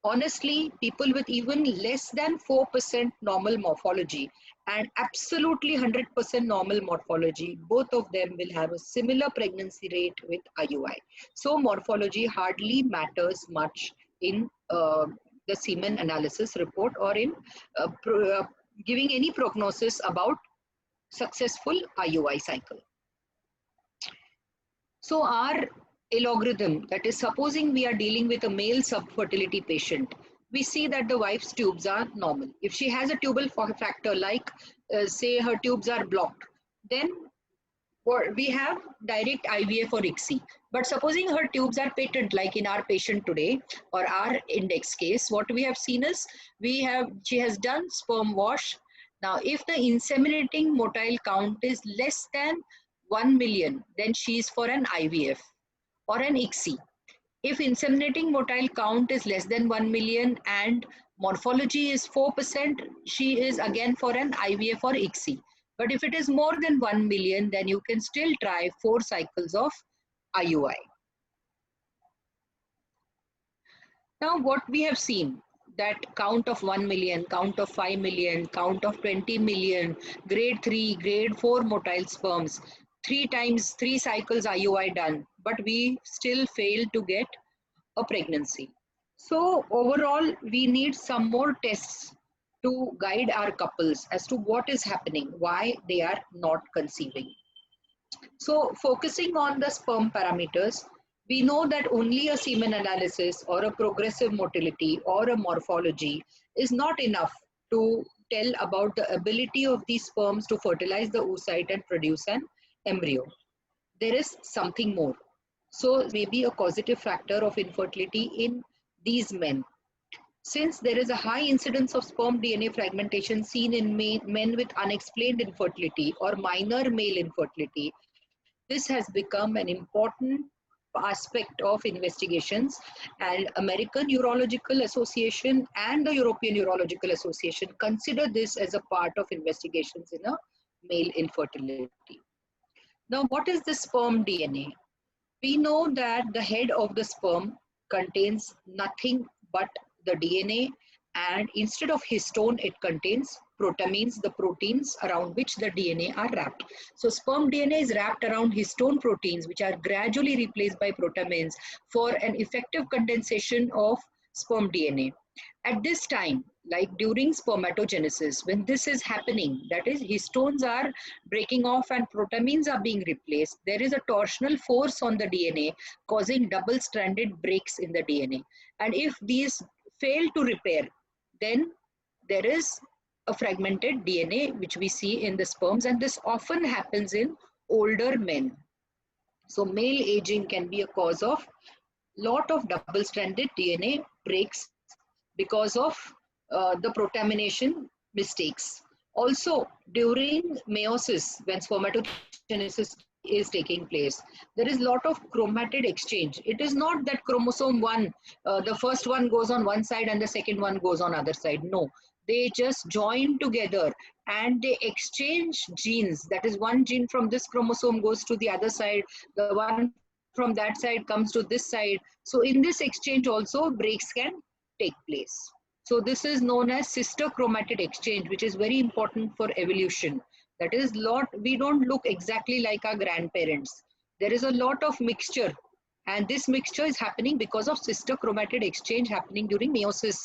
Honestly, people with even less than 4% normal morphology and absolutely 100% normal morphology, both of them will have a similar pregnancy rate with IUI. So morphology hardly matters much in the semen analysis report or in giving any prognosis about successful IUI cycle. So our algorithm, that is, supposing we are dealing with a male subfertility patient, we see that the wife's tubes are normal. If she has a tubal factor, like say her tubes are blocked, then we have direct IVF or ICSI. But supposing her tubes are patent, like in our patient today or our index case, what we have seen is she has done sperm wash. Now, if the inseminating motile count is less than 1 million, then she is for an IVF or an ICSI. If inseminating motile count is less than 1 million and morphology is 4%, she is again for an IVF or ICSI. But if it is more than 1 million, then you can still try 4 cycles of IUI. Now, what we have seen, that count of 1 million, count of 5 million, count of 20 million, grade 3, grade 4 motile sperms, 3 cycles IUI done, but we still fail to get a pregnancy. So overall, we need some more tests to guide our couples as to what is happening, why they are not conceiving. So focusing on the sperm parameters, we know that only a semen analysis or a progressive motility or a morphology is not enough to tell about the ability of these sperms to fertilize the oocyte and produce an embryo. There is something more. So maybe a causative factor of infertility in these men. Since there is a high incidence of sperm DNA fragmentation seen in men with unexplained infertility or minor male infertility, this has become an important aspect of investigations, and American Urological Association and the European Urological Association consider this as a part of investigations in a male infertility. Now, what is the sperm DNA? We know that the head of the sperm contains nothing but the DNA, and instead of histone, it contains protamines, the proteins around which the DNA are wrapped. So sperm DNA is wrapped around histone proteins, which are gradually replaced by protamines for an effective condensation of sperm DNA. At this time, like during spermatogenesis, when this is happening, that is, histones are breaking off and protamines are being replaced, there is a torsional force on the DNA causing double-stranded breaks in the DNA. And if these fail to repair, then there is a fragmented DNA which we see in the sperms, and this often happens in older men. So male aging can be a cause of lot of double-stranded DNA breaks because of the protamination mistakes. Also, during meiosis, when spermatogenesis is taking place, there is a lot of chromatid exchange. It is not that chromosome 1, the first one goes on one side and the second one goes on other side. No, they just join together and they exchange genes. That is, one gene from this chromosome goes to the other side, the one from that side comes to this side. So in this exchange also breaks can take place. So this is known as sister chromatid exchange, which is very important for evolution. That is, we don't look exactly like our grandparents. There is a lot of mixture, and this mixture is happening because of sister chromatid exchange happening during meiosis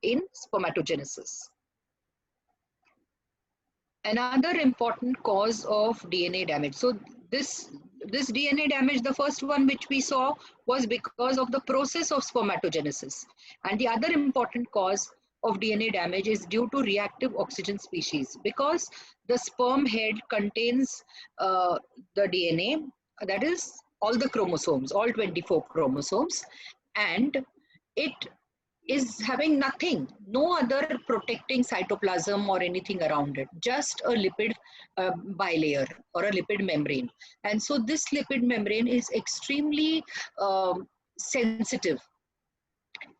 in spermatogenesis. Another important cause of DNA damage. So this DNA damage, the first one which we saw, was because of the process of spermatogenesis. And the other important cause of DNA damage is due to reactive oxygen species, because the sperm head contains the DNA, that is all the chromosomes, all 24 chromosomes, and it is having nothing, no other protecting cytoplasm or anything around it, just a lipid bilayer or a lipid membrane. And so this lipid membrane is extremely sensitive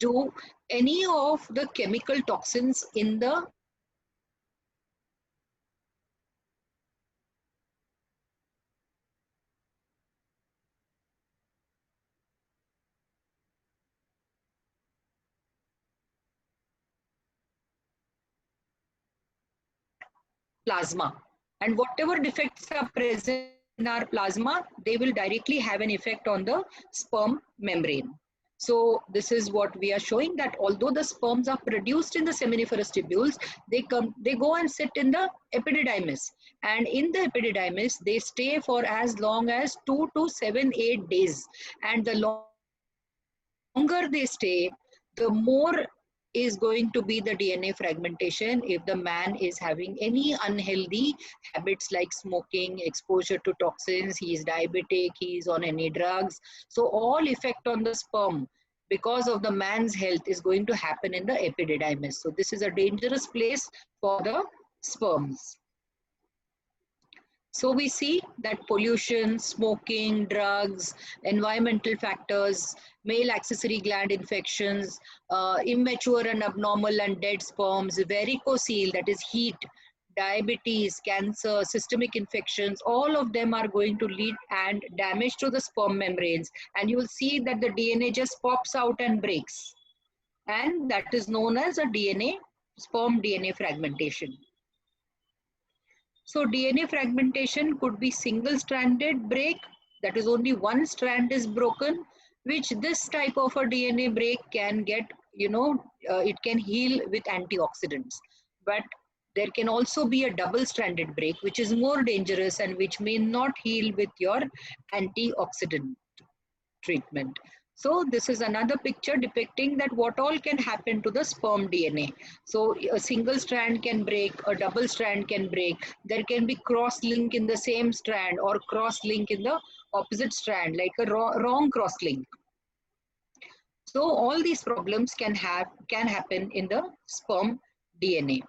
to any of the chemical toxins in the plasma. And whatever defects are present in our plasma, they will directly have an effect on the sperm membrane. So this is what we are showing, that although the sperms are produced in the seminiferous tubules, they go and sit in the epididymis. And in the epididymis, they stay for as long as 2 to 7, 8 days. And the longer they stay, the more is going to be the DNA fragmentation if the man is having any unhealthy habits like smoking, exposure to toxins, he is diabetic, he is on any drugs. So all effect on the sperm because of the man's health is going to happen in the epididymis. So this is a dangerous place for the sperms. So we see that pollution, smoking, drugs, environmental factors, male accessory gland infections, immature and abnormal and dead sperms, varicocele, that is heat, diabetes, cancer, systemic infections, all of them are going to lead and damage to the sperm membranes. And you will see that the DNA just pops out and breaks. And that is known as a sperm DNA fragmentation. So DNA fragmentation could be single-stranded break, that is only one strand is broken, which this type of a DNA break can get, it can heal with antioxidants. But there can also be a double-stranded break, which is more dangerous and which may not heal with your antioxidant treatment. So this is another picture depicting that what all can happen to the sperm DNA. So a single strand can break, a double strand can break. There can be cross-link in the same strand or cross-link in the opposite strand, like a wrong cross-link. So all these problems can happen in the sperm DNA.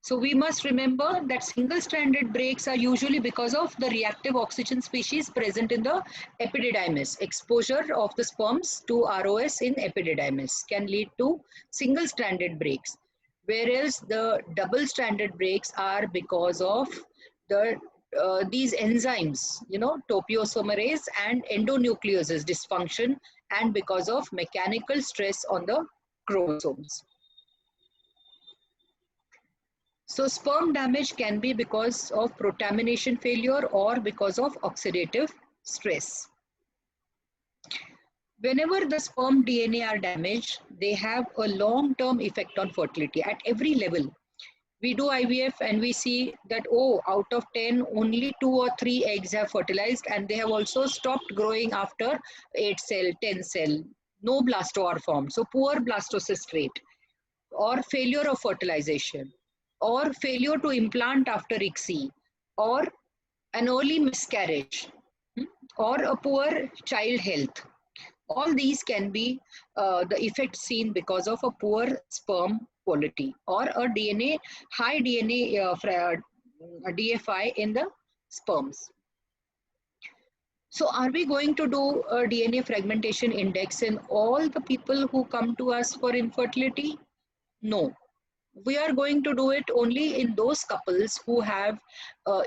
So we must remember that single-stranded breaks are usually because of the reactive oxygen species present in the epididymis. Exposure of the sperms to ROS in epididymis can lead to single-stranded breaks, whereas the double-stranded breaks are because of these enzymes, topoisomerase and endonucleosis dysfunction, and because of mechanical stress on the chromosomes. So sperm damage can be because of protamination failure or because of oxidative stress. Whenever the sperm DNA are damaged, they have a long-term effect on fertility at every level. We do IVF and we see that, out of 10, only 2 or 3 eggs have fertilized, and they have also stopped growing after 8 cell, 10 cell, no blastoar form. So poor blastocyst rate, or failure of fertilization, or failure to implant after ICSI, or an early miscarriage, or a poor child health. All these can be the effect seen because of a poor sperm quality or a DNA, high DNA DFI in the sperms. So are we going to do a DNA fragmentation index in all the people who come to us for infertility? No. We are going to do it only in those couples who have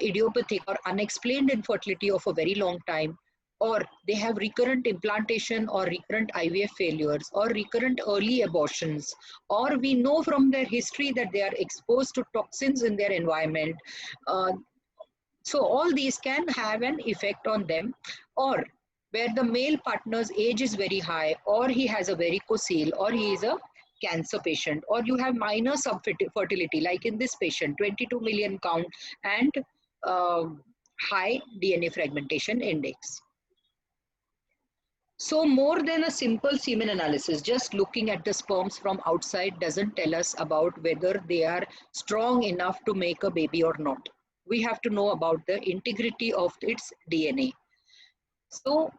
idiopathic or unexplained infertility of a very long time, or they have recurrent implantation or recurrent IVF failures or recurrent early abortions, or we know from their history that they are exposed to toxins in their environment. So all these can have an effect on them, or where the male partner's age is very high, or he has a varicocele, or he is a cancer patient, or you have minor subfertility, like in this patient, 22 million count and uh, high DNA fragmentation index. So more than a simple semen analysis, just looking at the sperms from outside doesn't tell us about whether they are strong enough to make a baby or not. We have to know about the integrity of its DNA. So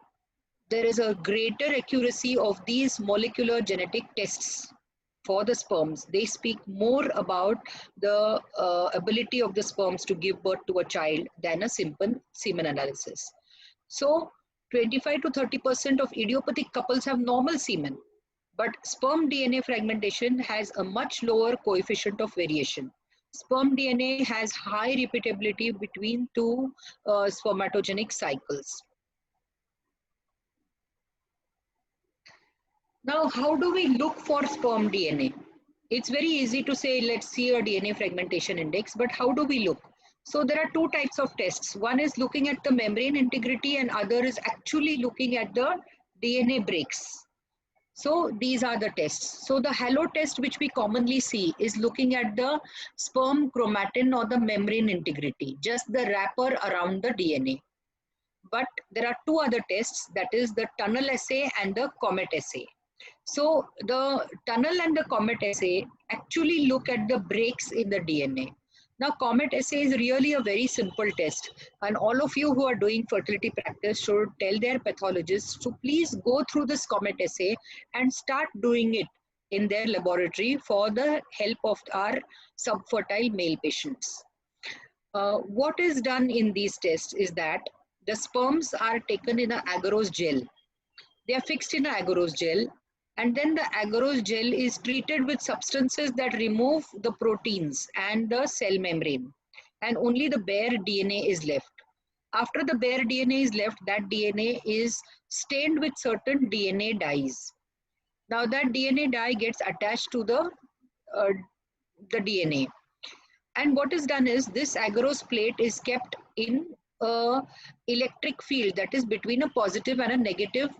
there is a greater accuracy of these molecular genetic tests for the sperms. They speak more about the ability of the sperms to give birth to a child than a simple semen analysis. So 25 to 30% of idiopathic couples have normal semen, but sperm DNA fragmentation has a much lower coefficient of variation. Sperm DNA has high repeatability between two spermatogenic cycles. Now, how do we look for sperm DNA? It's very easy to say, let's see a DNA fragmentation index, but how do we look? So there are two types of tests. One is looking at the membrane integrity and other is actually looking at the DNA breaks. So these are the tests. So the halo test which we commonly see is looking at the sperm chromatin or the membrane integrity, just the wrapper around the DNA. But there are two other tests, that is the tunnel assay and the comet assay. So the tunnel and the comet assay actually look at the breaks in the DNA. Now comet assay is really a very simple test, and all of you who are doing fertility practice should tell their pathologists to please go through this comet assay and start doing it in their laboratory for the help of our subfertile male patients. What is done in these tests is that the sperms are taken in an agarose gel. They are fixed in an agarose gel, and then the agarose gel is treated with substances that remove the proteins and the cell membrane, and only the bare DNA is left. After the bare DNA is left, that DNA is stained with certain DNA dyes. Now that DNA dye gets attached to the DNA. And what is done is this agarose plate is kept in a electric field, that is between a positive and a negative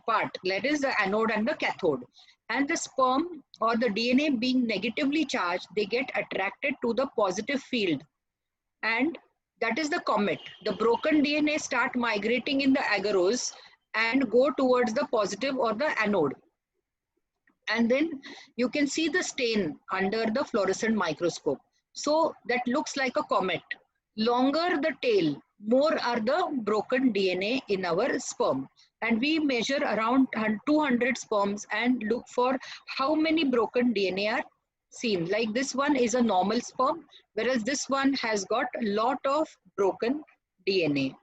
part, that is the anode and the cathode. And the sperm or the DNA being negatively charged, they get attracted to the positive field, and that is the comet. The broken DNA start migrating in the agarose and go towards the positive or the anode. And then you can see the stain under the fluorescent microscope. So that looks like a comet. Longer the tail, more are the broken DNA in our sperm. And we measure around 200 sperms and look for how many broken DNA are seen. Like this one is a normal sperm, whereas this one has got a lot of broken DNA.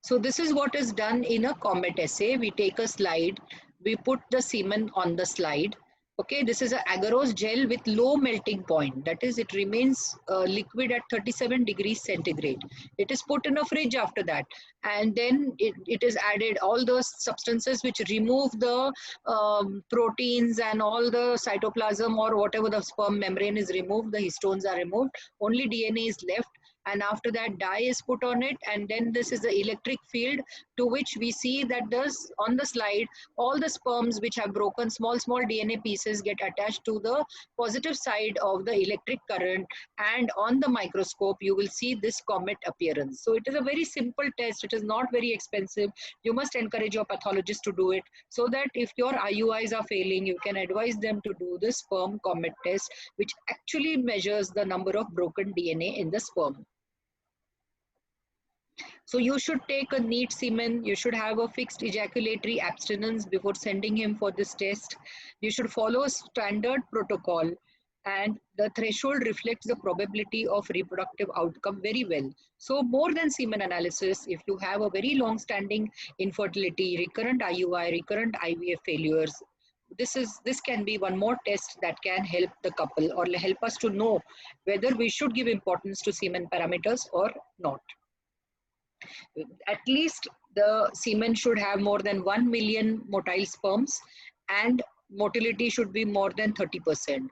So this is what is done in a comet assay. We take a slide, we put the semen on the slide. Okay, this is an agarose gel with low melting point. That is, it remains liquid at 37 degrees centigrade. It is put in a fridge after that. And then it is added all those substances which remove the proteins and all the cytoplasm or whatever the sperm membrane is removed, the histones are removed. Only DNA is left. And after that, dye is put on it, and then this is the electric field to which we see that on the slide, all the sperms which have broken small DNA pieces get attached to the positive side of the electric current, and on the microscope you will see this comet appearance. So it is a very simple test. It is not very expensive. You must encourage your pathologist to do it, so that if your IUIs are failing, you can advise them to do the sperm comet test, which actually measures the number of broken DNA in the sperm. So you should take a neat semen. You should have a fixed ejaculatory abstinence before sending him for this test. You should follow a standard protocol, and the threshold reflects the probability of reproductive outcome very well. So more than semen analysis, if you have a very long-standing infertility, recurrent IUI, recurrent IVF failures, this can be one more test that can help the couple or help us to know whether we should give importance to semen parameters or not. At least the semen should have more than 1 million motile sperms, and motility should be more than 30%.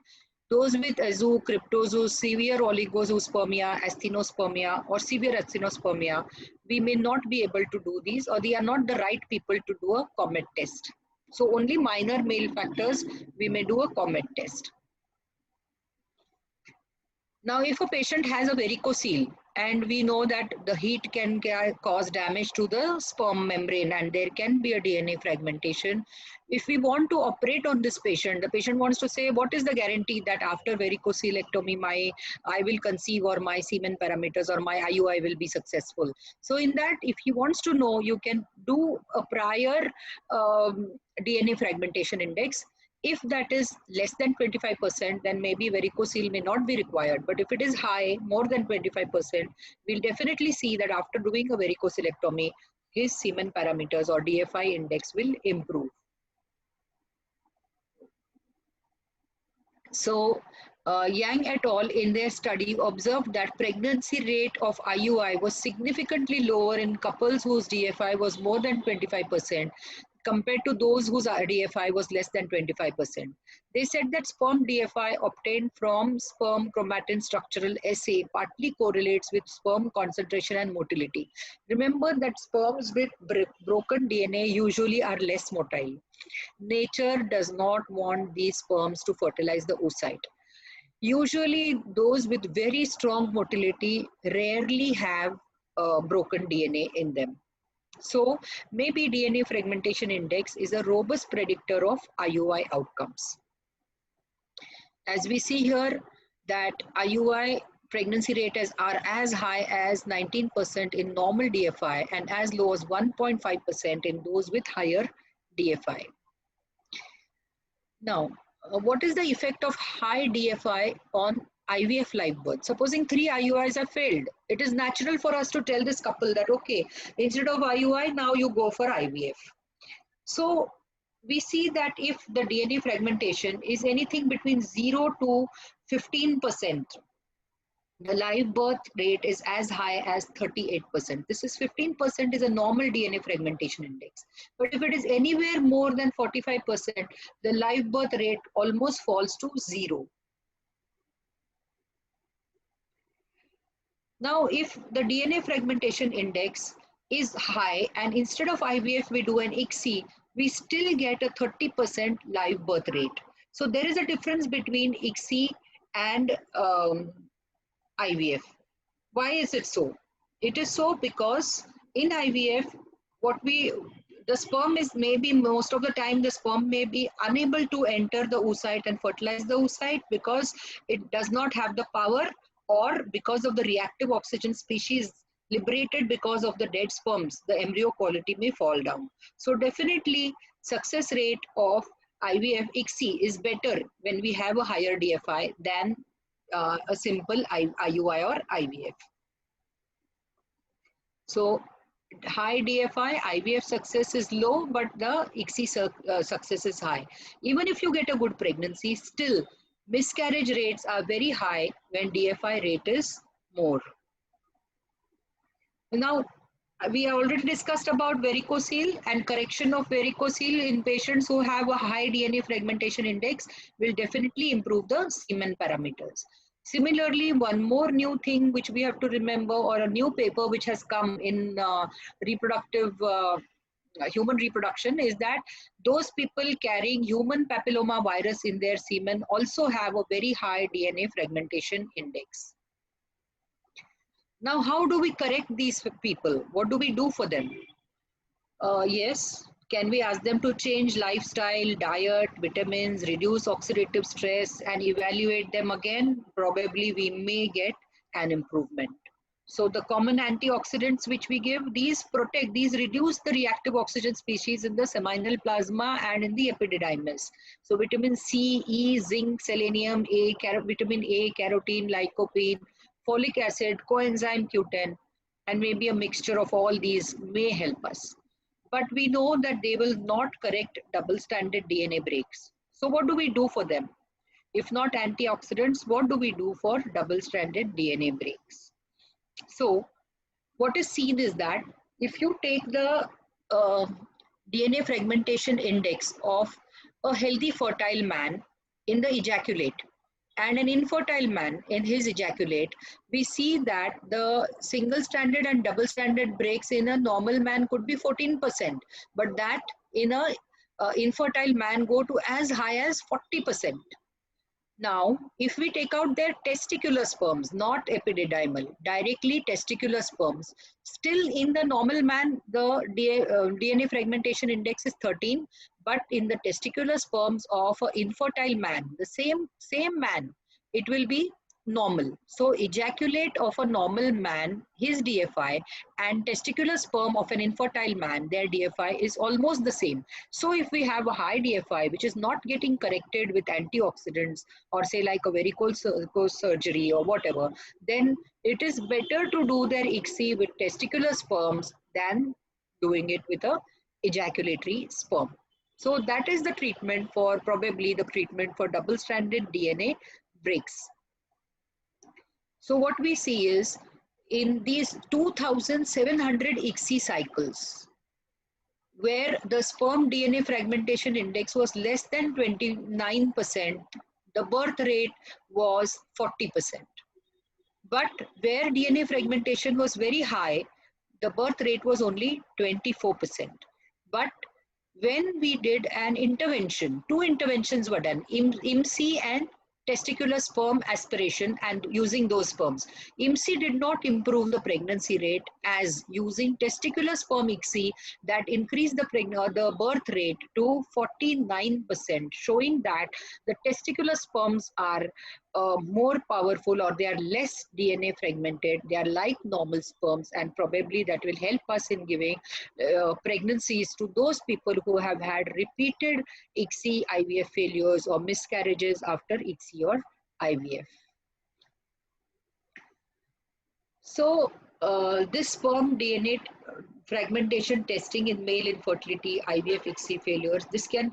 Those with azo, cryptozoos, severe oligozoospermia, asthenospermia, or severe asthenospermia, we may not be able to do these, or they are not the right people to do a COMET test. So only minor male factors, we may do a COMET test. Now, if a patient has a varicocele, and we know that the heat can cause damage to the sperm membrane and there can be a DNA fragmentation. If we want to operate on this patient, the patient wants to say, what is the guarantee that after varicocelectomy, I will conceive, or my semen parameters or my IUI will be successful? So in that, if he wants to know, you can do a prior DNA fragmentation index. If that is less than 25%, then maybe varicocele may not be required. But if it is high, more than 25%, we'll definitely see that after doing a varicocelectomy, his semen parameters or DFI index will improve. So Yang et al. In their study observed that pregnancy rate of IUI was significantly lower in couples whose DFI was more than 25%, compared to those whose DFI was less than 25%. They said that sperm DFI obtained from sperm chromatin structural assay partly correlates with sperm concentration and motility. Remember that sperms with broken DNA usually are less motile. Nature does not want these sperms to fertilize the oocyte. Usually those with very strong motility rarely have broken DNA in them. So maybe DNA fragmentation index is a robust predictor of IUI outcomes. As we see here that IUI pregnancy rates are as high as 19% in normal DFI and as low as 1.5% in those with higher DFI. Now, what is the effect of high DFI on IVF live birth? Supposing 3 IUIs have failed, it is natural for us to tell this couple that, okay, instead of IUI, now you go for IVF. So we see that if the DNA fragmentation is anything between 0 to 15%, the live birth rate is as high as 38%. This is 15% is a normal DNA fragmentation index. But if it is anywhere more than 45%, the live birth rate almost falls to 0. Now, if the DNA fragmentation index is high and instead of IVF we do an ICSI, we still get a 30% live birth rate. So there is a difference between ICSI and IVF. Why is it so? It is so because in IVF, the sperm is maybe most of the time the sperm may be unable to enter the oocyte and fertilize the oocyte because it does not have the power, or because of the reactive oxygen species liberated because of the dead sperms, the embryo quality may fall down. So definitely success rate of IVF ICSI is better when we have a higher DFI than a simple IUI or IVF. So high DFI, IVF success is low, but the ICSI success is high. Even if you get a good pregnancy, still miscarriage rates are very high when DFI rate is more. Now, we have already discussed about varicocele, and correction of varicocele in patients who have a high DNA fragmentation index will definitely improve the semen parameters. Similarly, one more new thing which we have to remember, or a new paper which has come in human reproduction, is that those people carrying human papilloma virus in their semen also have a very high DNA fragmentation index. Now, how do we correct these people? What do we do for them? Yes, can we ask them to change lifestyle, diet, vitamins, reduce oxidative stress, and evaluate them again? Probably we may get an improvement. So the common antioxidants which we give, these protect, these reduce the reactive oxygen species in the seminal plasma and in the epididymis. So vitamin C, E, zinc, selenium, vitamin A, carotene, lycopene, folic acid, coenzyme Q10, and maybe a mixture of all these may help us. But we know that they will not correct double-stranded DNA breaks. So what do we do for them? If not antioxidants, what do we do for double-stranded DNA breaks? So what is seen is that if you take the DNA fragmentation index of a healthy fertile man in the ejaculate and an infertile man in his ejaculate, we see that the single stranded and double stranded breaks in a normal man could be 14%, but that in a infertile man go to as high as 40%. Now, if we take out their testicular sperms, not epididymal, directly testicular sperms, still in the normal man, the DNA fragmentation index is 13, but in the testicular sperms of an infertile man, the same man, it will be normal. So ejaculate of a normal man, his DFI, and testicular sperm of an infertile man, their DFI is almost the same. So if we have a high DFI, which is not getting corrected with antioxidants, or say like a varicose surgery or whatever, then it is better to do their ICSI with testicular sperms than doing it with a ejaculatory sperm. So that is the treatment for, probably the treatment for double-stranded DNA breaks. So what we see is in these 2,700 ICSI cycles, where the sperm DNA fragmentation index was less than 29%, the birth rate was 40%. But where DNA fragmentation was very high, the birth rate was only 24%. But when we did an intervention, two interventions were done, IMSI and testicular sperm aspiration, and using those sperms. IMSI did not improve the pregnancy rate as using testicular sperm ICSI that increased the birth rate to 49%, showing that the testicular sperms are more powerful, or they are less DNA fragmented. They are like normal sperms, and probably that will help us in giving pregnancies to those people who have had repeated ICSI IVF failures or miscarriages after ICSI or IVF. So this sperm DNA fragmentation testing in male infertility, IVF, ICSI failures, this can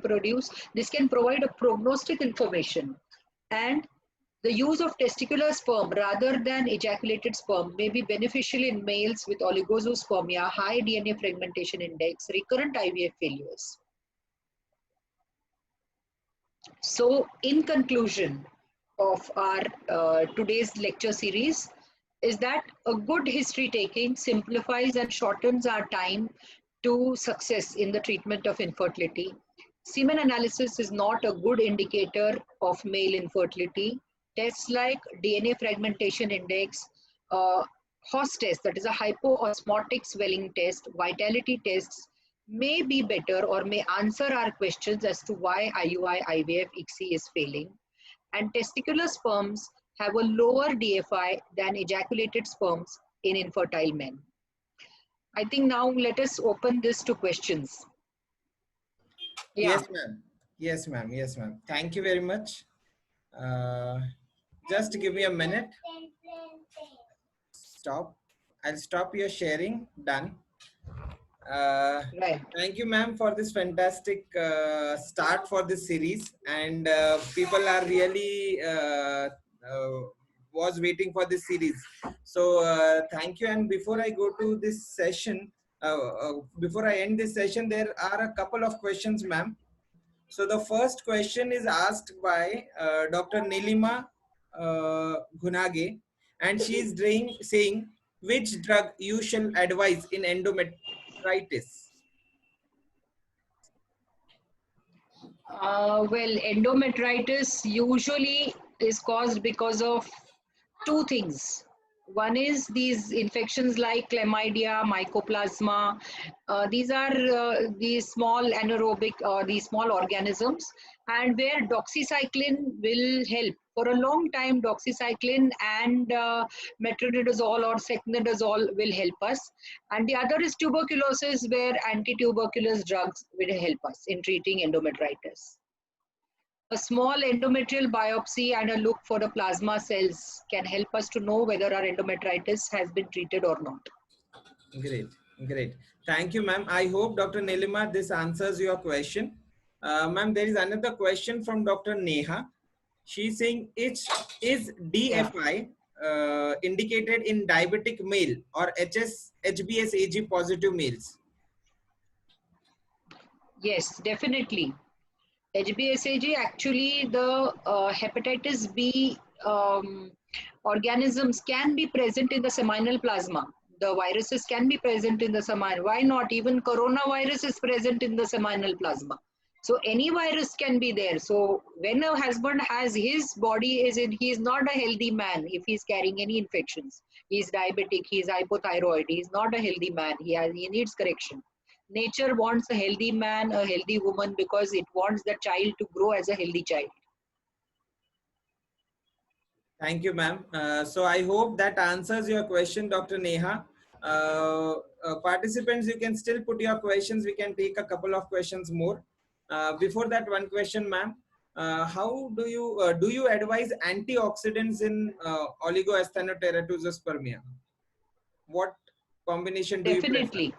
provide a prognostic information, and the use of testicular sperm rather than ejaculated sperm may be beneficial in males with oligozoospermia, high DNA fragmentation index, recurrent IVF failures. So in conclusion of our today's lecture series is that a good history taking simplifies and shortens our time to success in the treatment of infertility. Semen analysis is not a good indicator of male infertility. Tests like DNA fragmentation index, HOS test, that is a hypoosmotic swelling test, vitality tests may be better or may answer our questions as to why IUI, IVF, ICSI is failing. And testicular sperms have a lower DFI than ejaculated sperms in infertile men. I think now let us open this to questions. Yeah. Yes, ma'am. Yes, ma'am. Yes, ma'am. Thank you very much. Just give me a minute. Stop. I'll stop your sharing. Done. Right. Thank you, ma'am, for this fantastic start for this series. And people are really was waiting for this series. So thank you. And before I go to this session, before I end this session, there are a couple of questions, ma'am. So the first question is asked by Dr. Nilima Gunage, and she is saying, which drug you shall advise in endometritis? Well, endometritis usually is caused because of two things. One is these infections like chlamydia, mycoplasma. These are these small anaerobic or these small organisms, and where doxycycline will help. For a long time, doxycycline and metronidazole or secnidazole will help us. And the other is tuberculosis, where anti-tuberculous drugs will help us in treating endometritis. A small endometrial biopsy and a look for the plasma cells can help us to know whether our endometritis has been treated or not. Great, great. Thank you, ma'am. I hope, Dr. Nilima, this answers your question. Ma'am, there is another question from Dr. Neha. She's saying, is DFI indicated in diabetic male or HbS-Ag positive males? Yes, definitely. HbSAg, actually the hepatitis B organisms can be present in the seminal plasma. The viruses can be present in the seminal. Why not? Even coronavirus is present in the seminal plasma. So any virus can be there. So when a husband has his body is in, he is not a healthy man if he is carrying any infections. He is diabetic, he is hypothyroid, he is not a healthy man. He needs correction. Nature wants a healthy man, a healthy woman, because it wants the child to grow as a healthy child. Thank you, ma'am. So I hope that answers your question, Dr. Neha. Participants, you can still put your questions. We can take a couple of questions more. Before that, one question, ma'am. How do you advise antioxidants in oligoasthenoteratospermia? What combination do you prefer? Definitely.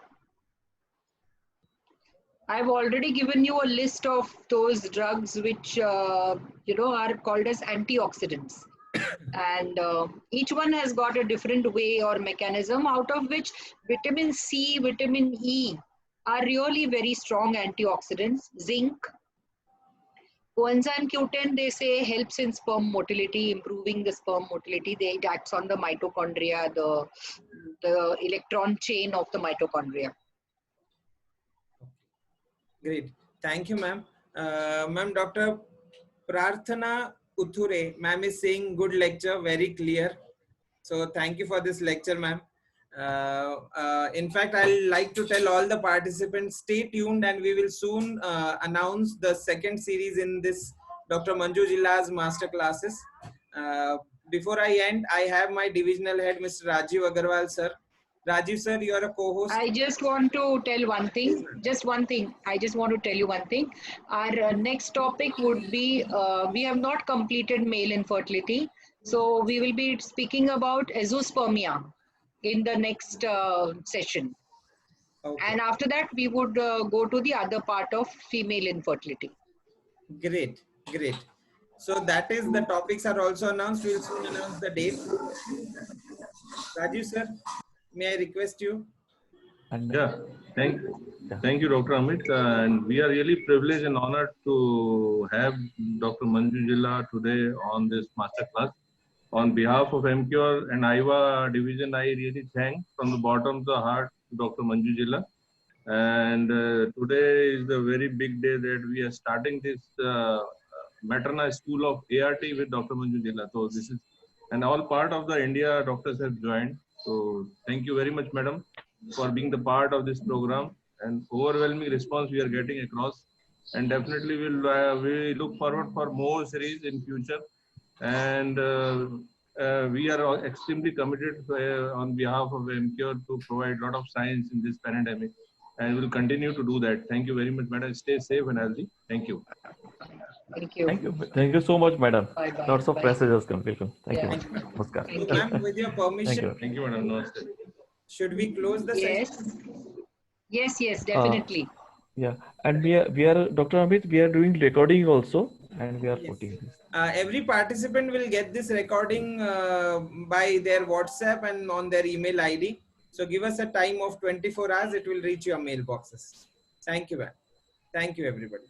I've already given you a list of those drugs which are called as antioxidants. And each one has got a different way or mechanism, out of which vitamin C, vitamin E are really very strong antioxidants. Zinc, coenzyme Q10, they say, helps in sperm motility, improving the sperm motility. It acts on the mitochondria, the electron chain of the mitochondria. Great. Thank you, ma'am. Ma'am, Dr. Prarthana Uthure, ma'am is saying good lecture, very clear. So thank you for this lecture, ma'am. In fact, I'll like to tell all the participants, stay tuned and we will soon announce the second series in this Dr. Manju Jilla's master classes. Before I end, I have my divisional head, Mr. Rajiv Agarwal, sir. Rajiv, sir, you are a co-host. I just want to tell one thing. Just one thing. I just want to tell you one thing. Our next topic would be, we have not completed male infertility. So we will be speaking about azoospermia in the next session. Okay. And after that, we would go to the other part of female infertility. Great, great. So that is, the topics are also announced. We'll soon announce the date. Rajiv, sir, may I request you? Yeah, thank you, Dr. Amit. And we are really privileged and honored to have Dr. Manju Jilla today on this masterclass. On behalf of MCure and IVA division, I really thank from the bottom of the heart to Dr. Manju Jilla. And today is the very big day that we are starting this Materna School of ART with Dr. Manju Jilla. So this is, and all part of the India doctors have joined. So thank you very much, madam, for being the part of this program, and overwhelming response we are getting across. And definitely we look forward for more series in future. And we are extremely committed on behalf of MCure to provide a lot of science in this pandemic, and we'll continue to do that. Thank you very much, madam. Stay safe and healthy. Thank you. Thank you. Thank you so much, madam. Bye bye. Lots of Bye. messages come. Welcome. Thank Yeah. you, madam. Namaskar. Thank So, you. ma'am, with your permission, Thank you. Madam. Namaste. should we close the Yes. session? Yes, definitely. Yeah, and we are Dr. Amit. We are doing recording also, and we are putting this. Every participant will get this recording by their WhatsApp and on their email ID. So give us a time of 24 hours. It will reach your mailboxes. Thank you, ma'am. Thank you, everybody.